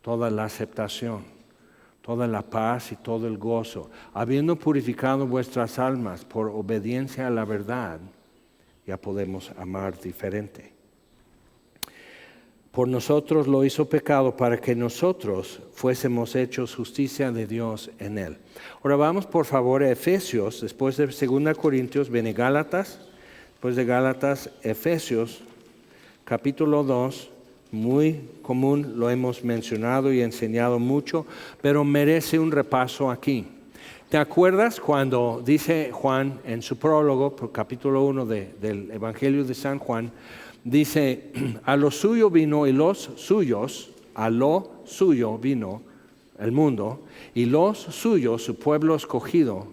toda la aceptación, toda la paz y todo el gozo, habiendo purificado vuestras almas por obediencia a la verdad, ya podemos amar diferente. Por nosotros lo hizo pecado para que nosotros fuésemos hechos justicia de Dios en él. Ahora vamos por favor a Efesios, después de 2 Corintios, viene Gálatas, después de Gálatas, Efesios, capítulo 2, muy común, lo hemos mencionado y enseñado mucho, pero merece un repaso aquí. ¿Te acuerdas cuando dice Juan en su prólogo, por capítulo 1 del Evangelio de San Juan, dice, a lo suyo vino y los suyos, a lo suyo vino el mundo, y los suyos, su pueblo escogido,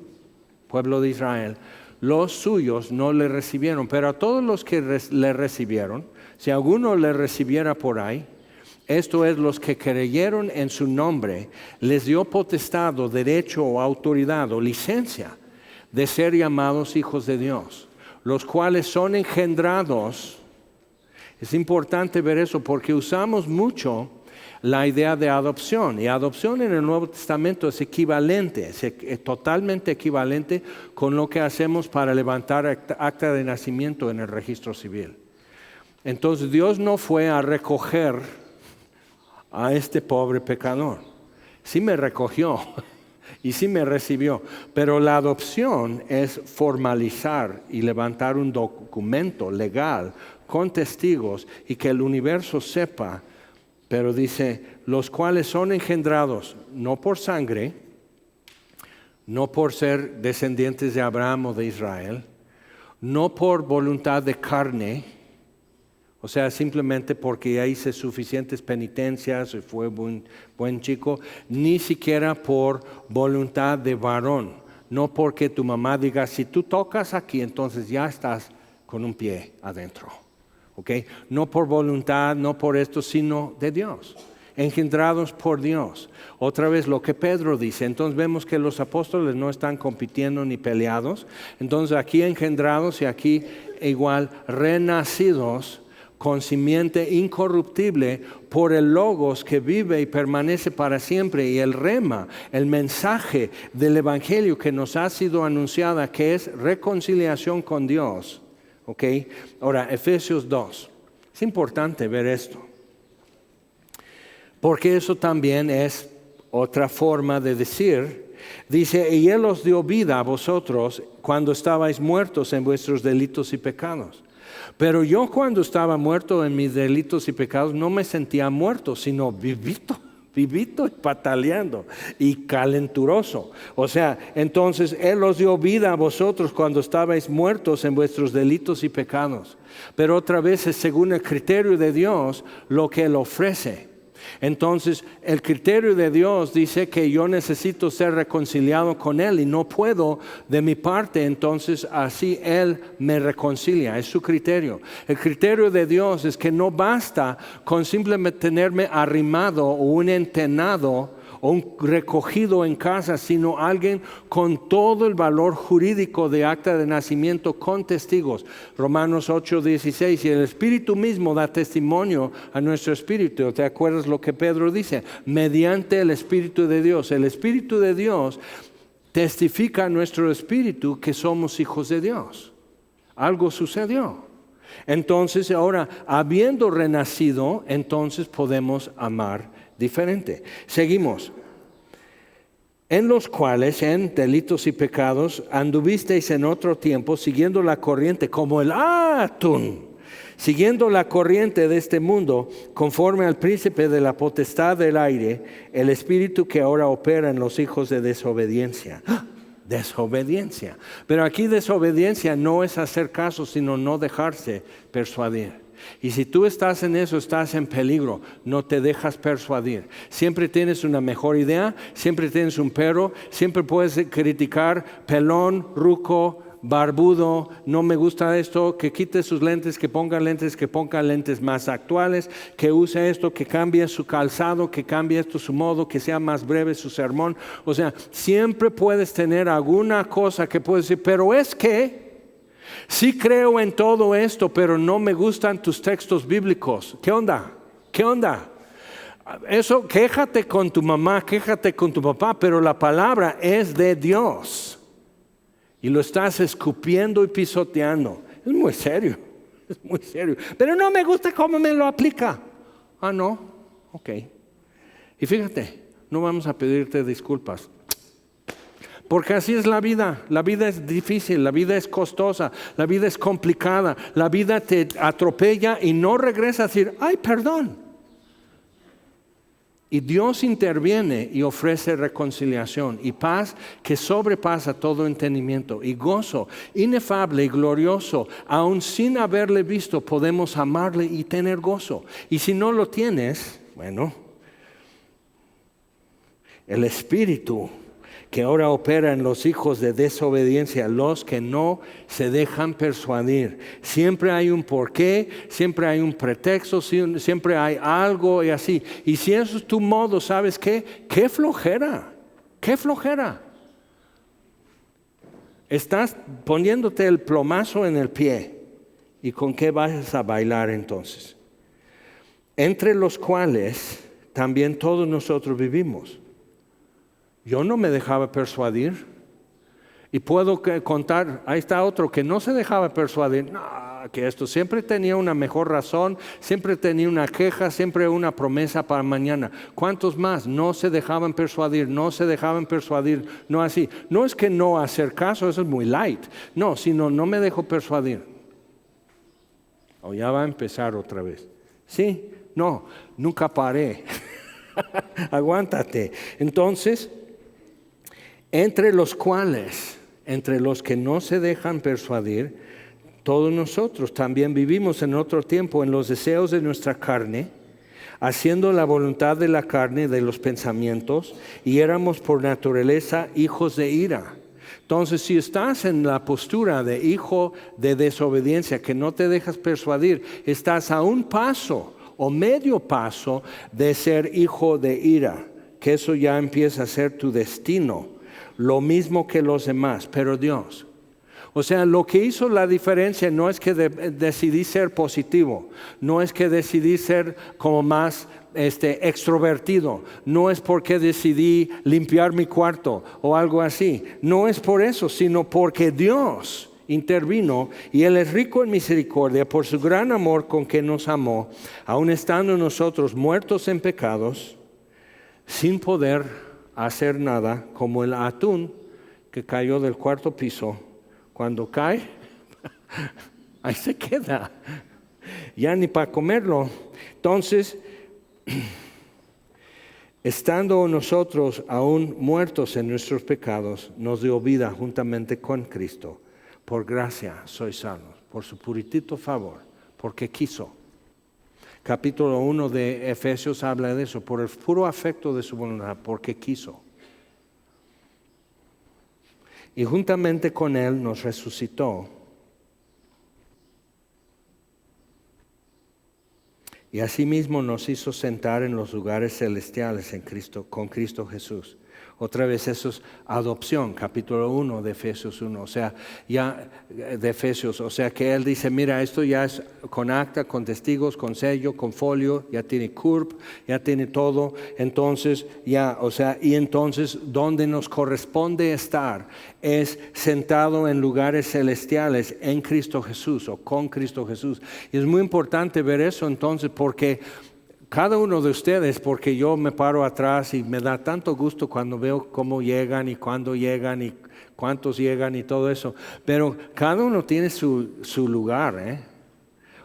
pueblo de Israel, los suyos no le recibieron, pero a todos los que le recibieron, si alguno le recibiera por ahí, esto es, los que creyeron en su nombre, les dio potestad o derecho o autoridad o licencia de ser llamados hijos de Dios, los cuales son engendrados. Es importante ver eso porque usamos mucho la idea de adopción, y adopción en el Nuevo Testamento es equivalente, es totalmente equivalente con lo que hacemos para levantar acta de nacimiento en el registro civil. Entonces Dios no fue a recoger a este pobre pecador. Sí me recogió y sí me recibió, pero la adopción es formalizar y levantar un documento legal con testigos y que el universo sepa, pero dice, los cuales son engendrados no por sangre, no por ser descendientes de Abraham o de Israel, no por voluntad de carne, o sea, simplemente porque ya hice suficientes penitencias y fue buen chico, ni siquiera por voluntad de varón, no porque tu mamá diga, si tú tocas aquí, entonces ya estás con un pie adentro. ¿Okay? No por voluntad, no por esto, sino de Dios, engendrados por Dios. Otra vez lo que Pedro dice, entonces vemos que los apóstoles no están compitiendo ni peleados, entonces aquí engendrados y aquí igual renacidos con simiente incorruptible por el Logos que vive y permanece para siempre, y el rema, el mensaje del Evangelio que nos ha sido anunciada, que es reconciliación con Dios. Okay. Ahora, Efesios 2. Es importante ver esto, porque eso también es otra forma de decir, dice, y Él os dio vida a vosotros cuando estabais muertos en vuestros delitos y pecados. Pero yo cuando estaba muerto en mis delitos y pecados no me sentía muerto, sino vivito y pataleando y calenturoso. O sea, entonces Él os dio vida a vosotros cuando estabais muertos en vuestros delitos y pecados. Pero otra vez es según el criterio de Dios lo que Él ofrece. Entonces el criterio de Dios dice que yo necesito ser reconciliado con Él y no puedo de mi parte, entonces así Él me reconcilia, es su criterio. El criterio de Dios es que no basta con simplemente tenerme arrimado o un entenado o un recogido en casa, sino alguien con todo el valor jurídico de acta de nacimiento con testigos. Romanos 8:16, y el Espíritu mismo da testimonio a nuestro espíritu. ¿Te acuerdas lo que Pedro dice? Mediante el Espíritu de Dios. El Espíritu de Dios testifica a nuestro espíritu que somos hijos de Dios. Algo sucedió. Entonces ahora, habiendo renacido, entonces podemos amar diferente. Seguimos. En los cuales, en delitos y pecados, anduvisteis en otro tiempo, siguiendo la corriente, como el atún, siguiendo la corriente de este mundo, conforme al príncipe de la potestad del aire, el espíritu que ahora opera en los hijos de desobediencia. Desobediencia. Pero aquí desobediencia no es hacer caso, sino no dejarse persuadir. Y si tú estás en eso, estás en peligro, no te dejas persuadir. Siempre tienes una mejor idea, siempre tienes un pero, siempre puedes criticar, pelón, ruco, barbudo, no me gusta esto, que quite sus lentes, que ponga lentes más actuales, que use esto, que cambie su calzado, que cambie esto su modo, que sea más breve su sermón. O sea, siempre puedes tener alguna cosa que puedes decir, pero es que sí creo en todo esto, pero no me gustan tus textos bíblicos. ¿Qué onda? ¿Qué onda? Eso, quéjate con tu mamá, quéjate con tu papá, pero la palabra es de Dios. Y lo estás escupiendo y pisoteando. Es muy serio, es muy serio. Pero no me gusta cómo me lo aplica. Ah, no, ok. Y fíjate, no vamos a pedirte disculpas. Porque así es la vida es difícil, la vida es costosa, la vida es complicada, la vida te atropella y no regresa a decir, ay, perdón. Y Dios interviene y ofrece reconciliación y paz que sobrepasa todo entendimiento y gozo inefable y glorioso. Aun sin haberle visto podemos amarle y tener gozo. Y si no lo tienes, bueno, el Espíritu que ahora opera en los hijos de desobediencia, los que no se dejan persuadir. Siempre hay un porqué, siempre hay un pretexto, siempre hay algo y así. Y si eso es tu modo, ¿sabes qué? ¡Qué flojera! ¡Qué flojera! Estás poniéndote el plomazo en el pie. ¿Y con qué vas a bailar entonces? Entre los cuales también todos nosotros vivimos. Yo no me dejaba persuadir. Y puedo contar, ahí está otro que no se dejaba persuadir. No, que esto siempre tenía una mejor razón, siempre tenía una queja, siempre una promesa para mañana. ¿Cuántos más no se dejaban persuadir? No se dejaban persuadir, no así. No es que no hacer caso, eso es muy light. No, sino no me dejo persuadir. O ya va a empezar otra vez. Sí, no, nunca paré. Aguántate. Entonces, entre los cuales, entre los que no se dejan persuadir, todos nosotros también vivimos en otro tiempo en los deseos de nuestra carne, haciendo la voluntad de la carne, de los pensamientos, y éramos por naturaleza hijos de ira. Entonces, si estás en la postura de hijo de desobediencia, que no te dejas persuadir, estás a un paso o medio paso de ser hijo de ira, que eso ya empieza a ser tu destino. Lo mismo que los demás, pero Dios. O sea, lo que hizo la diferencia no es que decidí ser positivo, no es que decidí ser como más extrovertido, no es porque decidí limpiar mi cuarto o algo así, no es por eso, sino porque Dios intervino y Él es rico en misericordia por su gran amor con que nos amó, aun estando nosotros muertos en pecados, sin poder hacer nada, como el atún que cayó del cuarto piso. Cuando cae, ahí se queda, ya ni para comerlo. Entonces, estando nosotros aún muertos en nuestros pecados, nos dio vida juntamente con Cristo. Por gracia sois salvos, por su puritito favor, porque quiso. Capítulo 1 de Efesios habla de eso, por el puro afecto de su voluntad, porque quiso. Y juntamente con Él nos resucitó. Y asimismo nos hizo sentar en los lugares celestiales en Cristo, con Cristo Jesús. Otra vez eso es adopción, capítulo 1 de Efesios 1, o sea, ya de Efesios, o sea que él dice, mira, esto ya es con acta, con testigos, con sello, con folio, ya tiene CURP, ya tiene todo, entonces ya, o sea, y entonces donde nos corresponde estar es sentado en lugares celestiales en Cristo Jesús o con Cristo Jesús. Y es muy importante ver eso entonces porque cada uno de ustedes, porque yo me paro atrás y me da tanto gusto cuando veo cómo llegan y cuándo llegan y cuántos llegan y todo eso, pero cada uno tiene su lugar, ¿eh?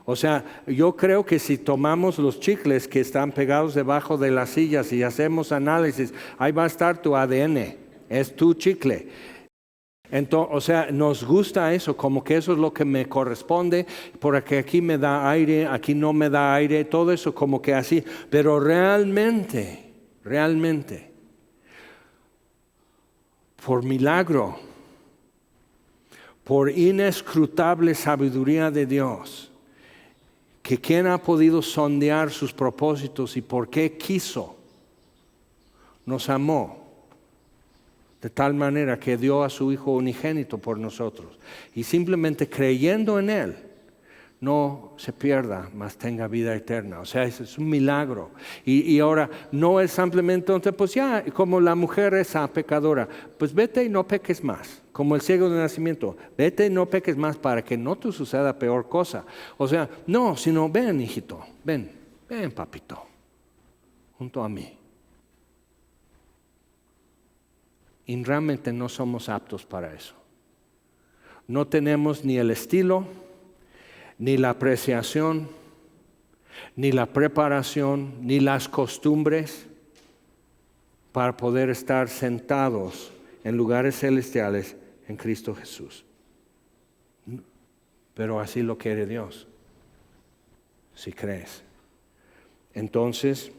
O sea, yo creo que si tomamos los chicles que están pegados debajo de las sillas y hacemos análisis, ahí va a estar tu ADN, es tu chicle. Entonces, o sea, nos gusta eso, como que eso es lo que me corresponde, porque aquí me da aire, aquí no me da aire, todo eso como que así. Pero realmente, por milagro, por inescrutable sabiduría de Dios, que quien ha podido sondear sus propósitos y por qué quiso, nos amó. De tal manera que dio a su Hijo unigénito por nosotros. Y simplemente creyendo en Él, no se pierda, mas tenga vida eterna. O sea, es un milagro. Y ahora no es simplemente, entonces, pues ya, como la mujer esa pecadora, pues vete y no peques más. Como el ciego de nacimiento, vete y no peques más para que no te suceda peor cosa. O sea, no, sino ven, hijito, ven, papito, junto a mí. Y realmente no somos aptos para eso. No tenemos ni el estilo, ni la apreciación, ni la preparación, ni las costumbres para poder estar sentados en lugares celestiales en Cristo Jesús. Pero así lo quiere Dios, si crees. Entonces,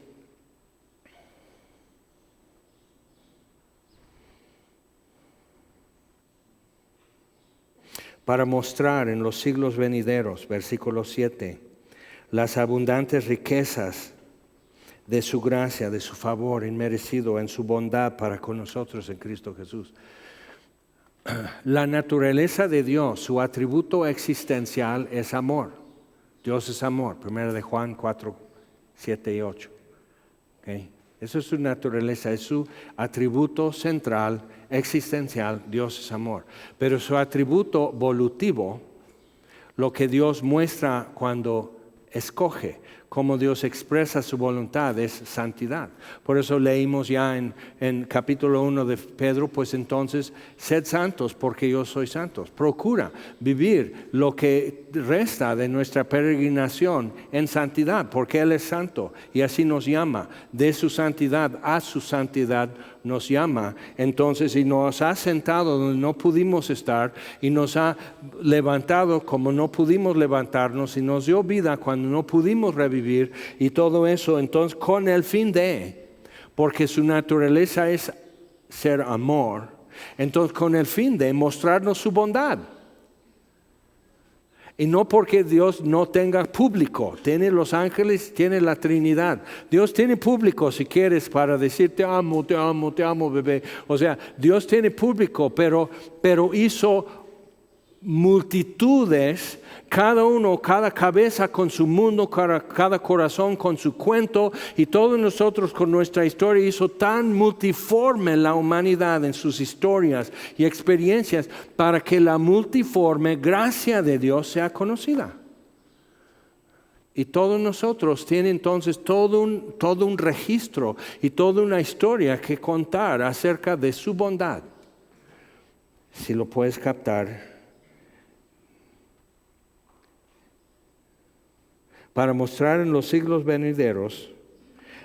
para mostrar en los siglos venideros, versículo 7, las abundantes riquezas de su gracia, de su favor inmerecido en su bondad para con nosotros en Cristo Jesús. La naturaleza de Dios, su atributo existencial es amor. Dios es amor, 1 de Juan 4, 7 y 8. ¿Okay? Eso es su naturaleza, es su atributo central, existencial, Dios es amor. Pero su atributo volutivo, lo que Dios muestra cuando escoge, cómo Dios expresa su voluntad, es santidad. Por eso leímos ya en capítulo 1 de Pedro, pues entonces, sed santos porque yo soy santos. Procura vivir lo que resta de nuestra peregrinación en santidad, porque Él es santo y así nos llama. De su santidad a su santidad nos llama. Entonces, y nos ha sentado donde no pudimos estar y nos ha levantado como no pudimos levantarnos y nos dio vida cuando no pudimos revivir y todo eso, entonces con el fin de, porque su naturaleza es ser amor, entonces con el fin de mostrarnos su bondad. Y no porque Dios no tenga público, tiene los ángeles, tiene la Trinidad. Dios tiene público si quieres para decir te amo, bebé. O sea, Dios tiene público, pero hizo multitudes, cada cabeza con su mundo, cada corazón con su cuento, y todos nosotros con nuestra historia. Hizo tan multiforme la humanidad en sus historias y experiencias para que la multiforme gracia de Dios sea conocida. Y todos nosotros tienen entonces todo un registro y toda una historia que contar acerca de su bondad. Si lo puedes captar. Para mostrar en los siglos venideros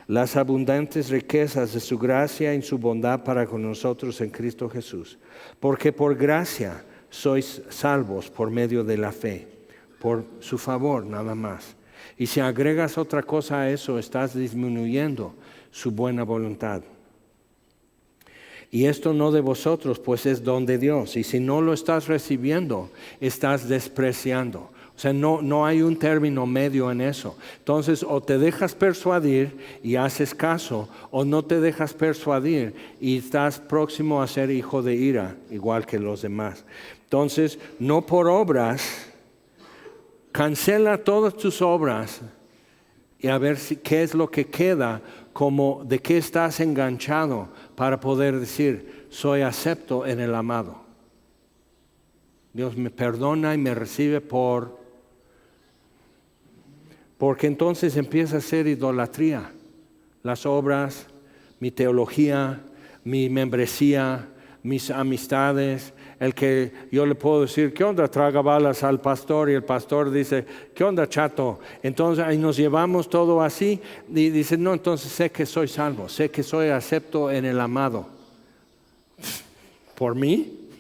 las abundantes riquezas de su gracia y su bondad para con nosotros en Cristo Jesús. Porque por gracia sois salvos por medio de la fe, por su favor nada más. Y si agregas otra cosa a eso, estás disminuyendo su buena voluntad. Y esto no de vosotros, pues es don de Dios. Y si no lo estás recibiendo, estás despreciando. O sea, no hay un término medio en eso. Entonces, o te dejas persuadir y haces caso, o no te dejas persuadir y estás próximo a ser hijo de ira, igual que los demás. Entonces, no por obras, cancela todas tus obras y a ver qué es lo que queda, como de qué estás enganchado para poder decir, soy acepto en el amado. Dios me perdona y me recibe porque entonces empieza a ser idolatría. Las obras, mi teología, mi membresía, mis amistades, el que yo le puedo decir, ¿qué onda? Traga balas al pastor, y el pastor dice, ¿qué onda, chato? Entonces ahí nos llevamos todo así y dice, no, entonces sé que soy salvo, sé que soy acepto en el amado. ¿Por mí?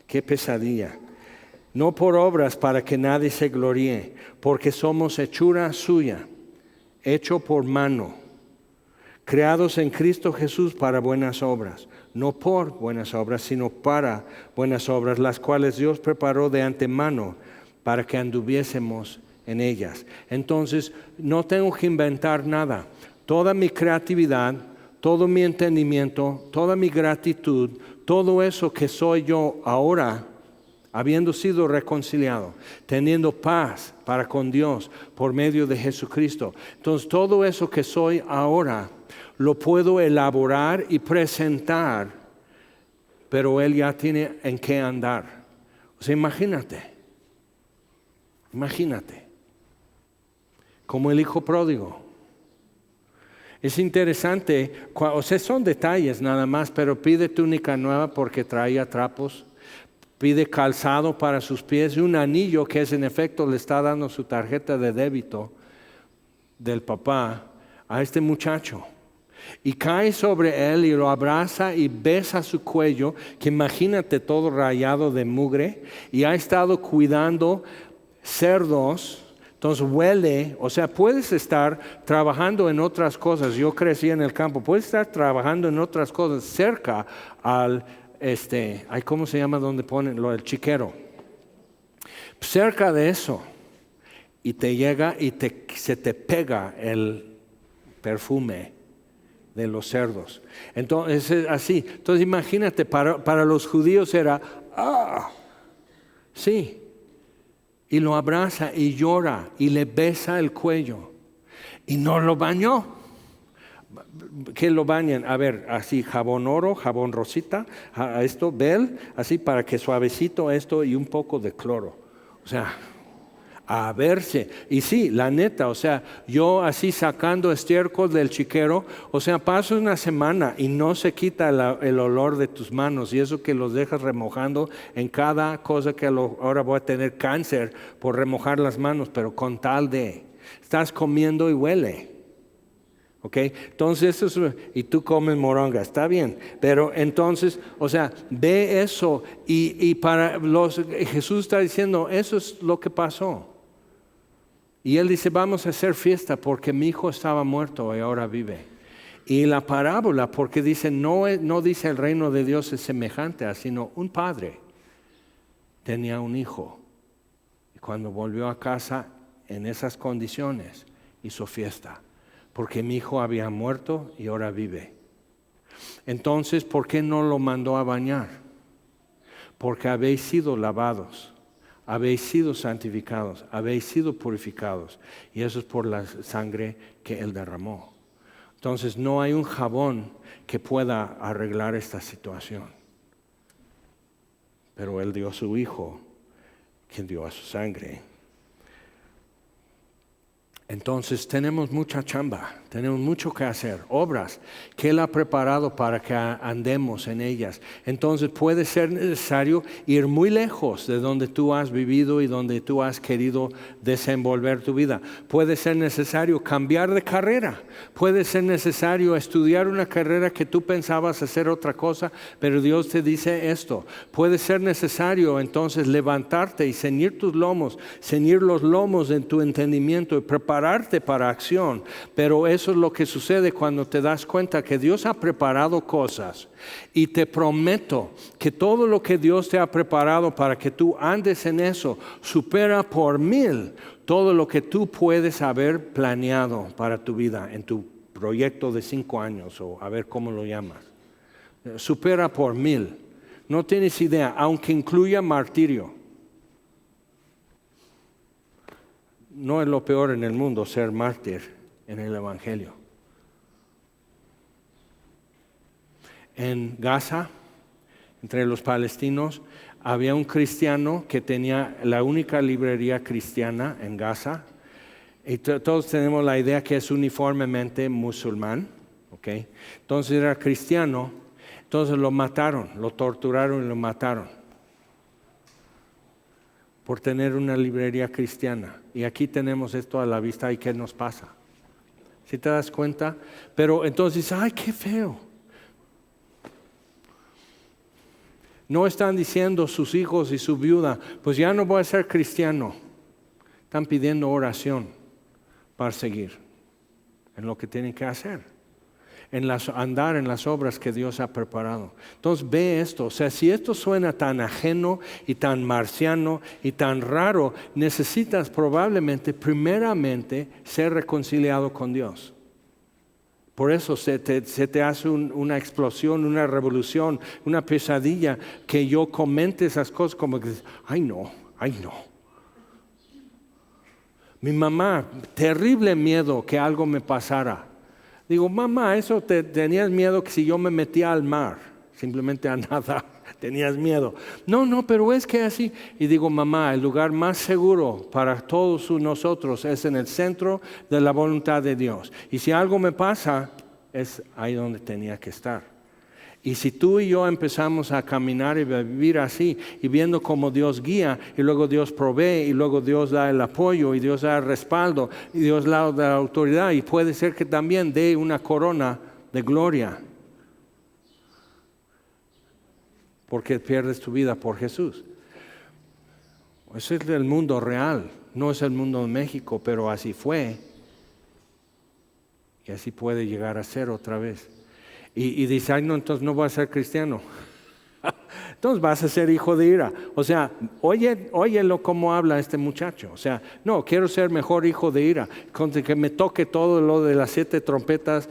Qué pesadilla. No por obras para que nadie se gloríe, porque somos hechura suya, hecho por mano, creados en Cristo Jesús para buenas obras, no por buenas obras, sino para buenas obras, las cuales Dios preparó de antemano para que anduviésemos en ellas. Entonces, no tengo que inventar nada. Toda mi creatividad, todo mi entendimiento, toda mi gratitud, todo eso que soy yo ahora, habiendo sido reconciliado, teniendo paz para con Dios por medio de Jesucristo. Entonces todo eso que soy ahora lo puedo elaborar y presentar, pero Él ya tiene en qué andar. O sea, imagínate, como el hijo pródigo. Es interesante, o sea, son detalles nada más, pero pide túnica nueva porque traía trapos. Pide calzado para sus pies y un anillo que es en efecto le está dando su tarjeta de débito del papá a este muchacho. Y cae sobre él y lo abraza y besa su cuello, que imagínate todo rayado de mugre, y ha estado cuidando cerdos. Entonces huele, o sea, puedes estar trabajando en otras cosas. Yo crecí en el campo, puedes estar trabajando en otras cosas cerca al ¿cómo se llama donde ponen el chiquero? Cerca de eso, y te llega y se te pega el perfume de los cerdos. Entonces es así. Entonces imagínate, para los judíos era, sí. Y lo abraza y llora y le besa el cuello. Y no lo bañó. ¿Qué lo bañan? A ver, así jabón oro, jabón rosita, esto, bel, así para que suavecito esto y un poco de cloro. O sea, a verse. Y sí, la neta, o sea, yo así sacando estiércol del chiquero, o sea, paso una semana y no se quita el olor de tus manos, y eso que los dejas remojando en cada cosa que ahora voy a tener cáncer por remojar las manos, pero con tal de, estás comiendo y huele. ¿Ok? Entonces eso es, y tú comes moronga, está bien, pero entonces, o sea, ve eso y para Jesús está diciendo, eso es lo que pasó. Y Él dice, vamos a hacer fiesta porque mi hijo estaba muerto y ahora vive. Y la parábola, porque dice, no dice el reino de Dios es semejante a, sino un padre tenía un hijo. Y cuando volvió a casa en esas condiciones, hizo fiesta. Porque mi hijo había muerto y ahora vive. Entonces, ¿por qué no lo mandó a bañar? Porque habéis sido lavados, habéis sido santificados, habéis sido purificados. Y eso es por la sangre que Él derramó. Entonces, no hay un jabón que pueda arreglar esta situación. Pero Él dio a su Hijo, quien dio a su sangre. Entonces tenemos mucha chamba, tenemos mucho que hacer, obras que Él ha preparado para que andemos en ellas. Entonces puede ser necesario ir muy lejos de donde tú has vivido y donde tú has querido desenvolver tu vida. Puede ser necesario cambiar de carrera, puede ser necesario estudiar una carrera que tú pensabas hacer otra cosa, pero Dios te dice esto. Puede ser necesario entonces levantarte y ceñir tus lomos, ceñir los lomos en tu entendimiento y prepararte para acción. Pero eso es lo que sucede cuando te das cuenta que Dios ha preparado cosas, y te prometo que todo lo que Dios te ha preparado para que tú andes en eso supera por 1000 todo lo que tú puedes haber planeado para tu vida en tu proyecto de 5 años, o a ver cómo lo llamas. Supera por 1000. No tienes idea, aunque incluya martirio. No es lo peor en el mundo ser mártir en el Evangelio. En Gaza, entre los palestinos, había un cristiano que tenía la única librería cristiana en Gaza. Y todos tenemos la idea que es uniformemente musulmán. ¿Okay? Entonces era cristiano, entonces lo mataron, lo torturaron y lo mataron por tener una librería cristiana. Y aquí tenemos esto a la vista. ¿Y qué nos pasa? ¿Sí te das cuenta? Pero entonces, ¡ay, qué feo! No están diciendo sus hijos y su viuda, pues ya no voy a ser cristiano. Están pidiendo oración para seguir en lo que tienen que hacer, andar en las obras que Dios ha preparado. Entonces ve esto, o sea, si esto suena tan ajeno y tan marciano y tan raro, necesitas probablemente primeramente ser reconciliado con Dios. Por eso se te hace una explosión, una revolución, una pesadilla, que yo comente esas cosas como que, ay no. Mi mamá, terrible miedo que algo me pasara. Digo, mamá, eso tenías miedo que si yo me metía al mar, simplemente a nadar, tenías miedo. No, pero es que así. Y digo, mamá, el lugar más seguro para todos nosotros es en el centro de la voluntad de Dios. Y si algo me pasa, es ahí donde tenía que estar. Y si tú y yo empezamos a caminar y a vivir así, y viendo cómo Dios guía, y luego Dios provee, y luego Dios da el apoyo, y Dios da el respaldo, y Dios da la autoridad, y puede ser que también dé una corona de gloria, porque pierdes tu vida por Jesús. Ese es el mundo real, no es el mundo de México, pero así fue, y así puede llegar a ser otra vez. Y dice, ay no, entonces no voy a ser cristiano. Entonces vas a ser hijo de ira. O sea, óyelo cómo habla este muchacho. O sea, no, quiero ser mejor hijo de ira. Con que me toque todo lo de las 7 trompetas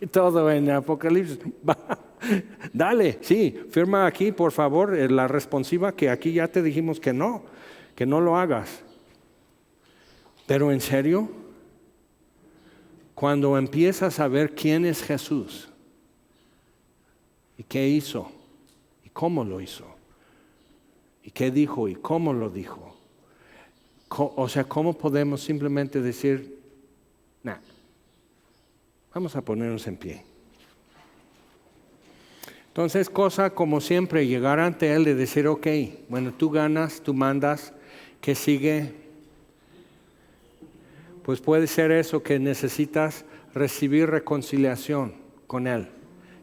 y todo en Apocalipsis. Dale, sí, firma aquí por favor la responsiva, que aquí ya te dijimos que no lo hagas. Pero en serio, cuando empiezas a ver quién es Jesús y qué hizo y cómo lo hizo y qué dijo y cómo lo dijo, o sea, ¿cómo podemos simplemente decir, nah, vamos a ponernos en pie? Entonces, cosa como siempre, llegar ante Él y decir, ok, bueno, tú ganas, tú mandas, ¿qué sigue? Pues puede ser eso, que necesitas recibir reconciliación con Él.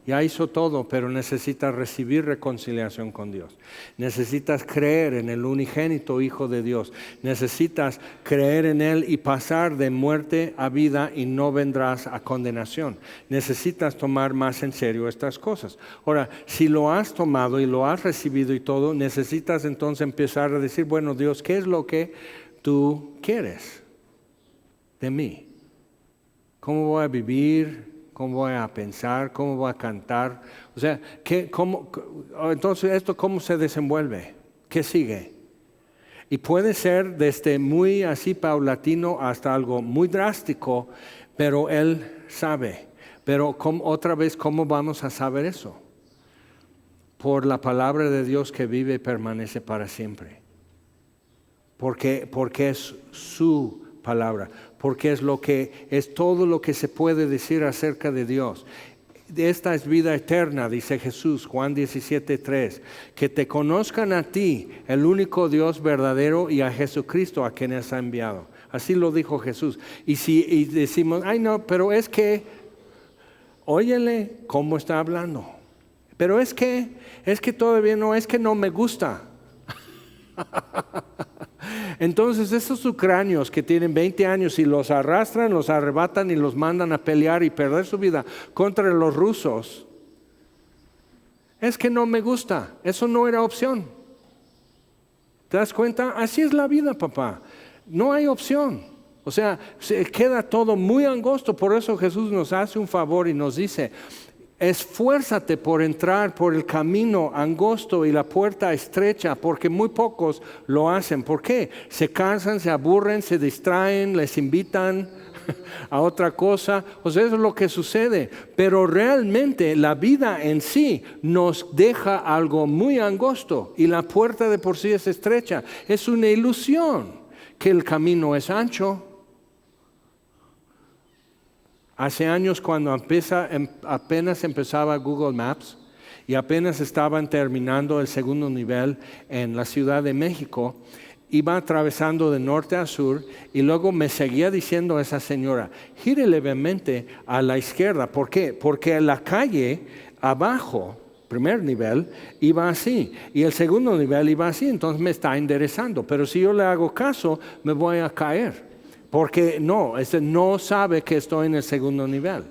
Ya hizo todo, pero necesitas recibir reconciliación con Dios. Necesitas creer en el unigénito Hijo de Dios. Necesitas creer en Él y pasar de muerte a vida, y no vendrás a condenación. Necesitas tomar más en serio estas cosas. Ahora, si lo has tomado y lo has recibido y todo, necesitas entonces empezar a decir, bueno, Dios, ¿qué es lo que tú quieres de mí? ¿Cómo voy a vivir? ¿Cómo voy a pensar? ¿Cómo voy a cantar? O sea, entonces esto cómo se desenvuelve, ¿qué sigue? Y puede ser desde muy así paulatino hasta algo muy drástico, pero Él sabe. Pero otra vez, ¿cómo vamos a saber eso? Por la palabra de Dios que vive y permanece para siempre. Porque es su palabra, porque es todo lo que se puede decir acerca de Dios. Esta es vida eterna, dice Jesús, Juan 17:3, que te conozcan a ti, el único Dios verdadero, y a Jesucristo a quien has enviado. Así lo dijo Jesús. Y decimos, ay no, pero es que, óyele cómo está hablando. Pero es que todavía no, es que no me gusta. Entonces esos ucranios que tienen 20 años y los arrastran, los arrebatan y los mandan a pelear y perder su vida contra los rusos, es que no me gusta, eso no era opción. ¿Te das cuenta? Así es la vida, papá, no hay opción. O sea, se queda todo muy angosto. Por eso Jesús nos hace un favor y nos dice, esfuérzate por entrar por el camino angosto y la puerta estrecha, porque muy pocos lo hacen. ¿Por qué? Se cansan, se aburren, se distraen, les invitan a otra cosa. O sea, eso es lo que sucede. Pero realmente la vida en sí nos deja algo muy angosto, y la puerta de por sí es estrecha. Es una ilusión que el camino es ancho. Hace años, cuando apenas empezaba Google Maps y apenas estaban terminando el segundo nivel en la Ciudad de México, iba atravesando de norte a sur, y luego me seguía diciendo esa señora, gire levemente a la izquierda. ¿Por qué? Porque la calle abajo, primer nivel, iba así, y el segundo nivel iba así. Entonces me está enderezando, pero si yo le hago caso, me voy a caer. Porque no sabe que estoy en el segundo nivel.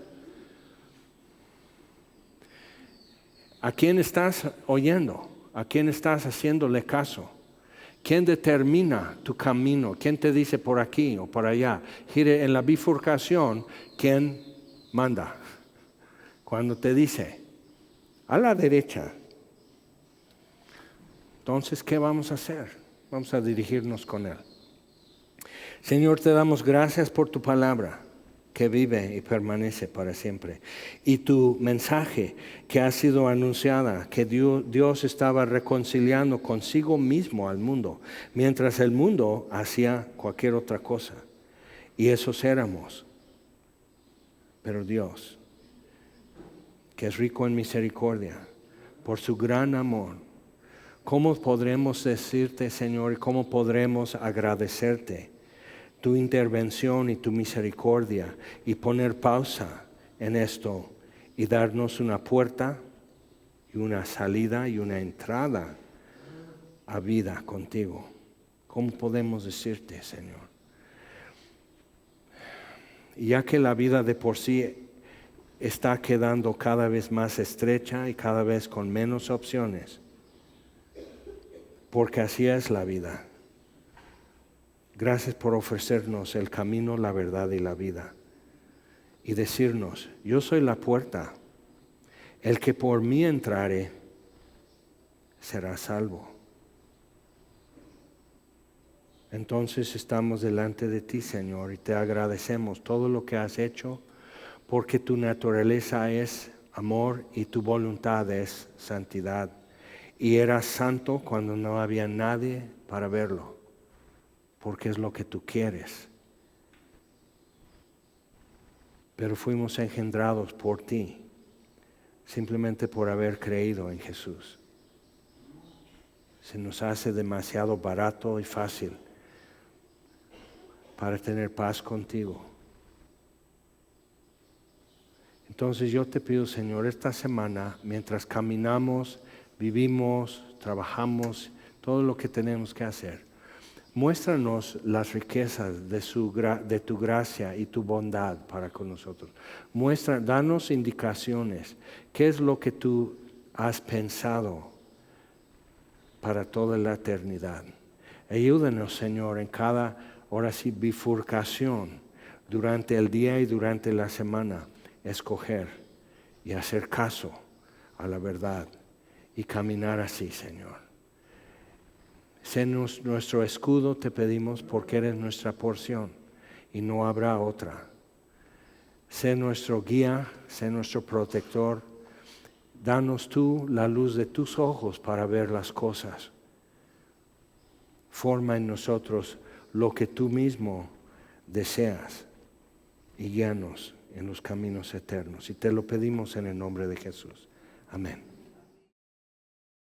¿A quién estás oyendo? ¿A quién estás haciéndole caso? ¿Quién determina tu camino? ¿Quién te dice por aquí o por allá? Gire en la bifurcación, ¿quién manda. Cuando te dice, a la derecha, entonces, ¿qué vamos a hacer? Vamos a dirigirnos con Él. Señor, te damos gracias por tu palabra, que vive y permanece para siempre. Y tu mensaje que ha sido anunciada, que Dios estaba reconciliando consigo mismo al mundo, mientras el mundo hacía cualquier otra cosa. Y esos éramos. Pero Dios, que es rico en misericordia, por su gran amor, ¿cómo podremos decirte, Señor, y cómo podremos agradecerte tu intervención y tu misericordia y poner pausa en esto y darnos una puerta y una salida y una entrada a vida contigo? ¿Cómo podemos decirte, Señor? Y ya que la vida de por sí está quedando cada vez más estrecha y cada vez con menos opciones, porque así es la vida. Gracias por ofrecernos el camino, la verdad y la vida. Y decirnos, yo soy la puerta. El que por mí entrare será salvo. Entonces estamos delante de ti, Señor, y te agradecemos todo lo que has hecho, porque tu naturaleza es amor y tu voluntad es santidad. Y eras santo cuando no había nadie para verlo, porque es lo que tú quieres. Pero fuimos engendrados por ti, simplemente por haber creído en Jesús. Se nos hace demasiado barato y fácil para tener paz contigo. Entonces yo te pido, Señor, esta semana, mientras caminamos, vivimos, trabajamos, todo lo que tenemos que hacer, muéstranos las riquezas de tu gracia y tu bondad para con nosotros. Danos indicaciones. ¿Qué es lo que tú has pensado para toda la eternidad? Ayúdanos, Señor, en cada, ahora sí, bifurcación durante el día y durante la semana, escoger y hacer caso a la verdad y caminar así, Señor. Sé nuestro escudo, te pedimos, porque eres nuestra porción y no habrá otra. Sé nuestro guía, sé nuestro protector. Danos tú la luz de tus ojos para ver las cosas. Forma en nosotros lo que tú mismo deseas y guíanos en los caminos eternos. Y te lo pedimos en el nombre de Jesús. Amén.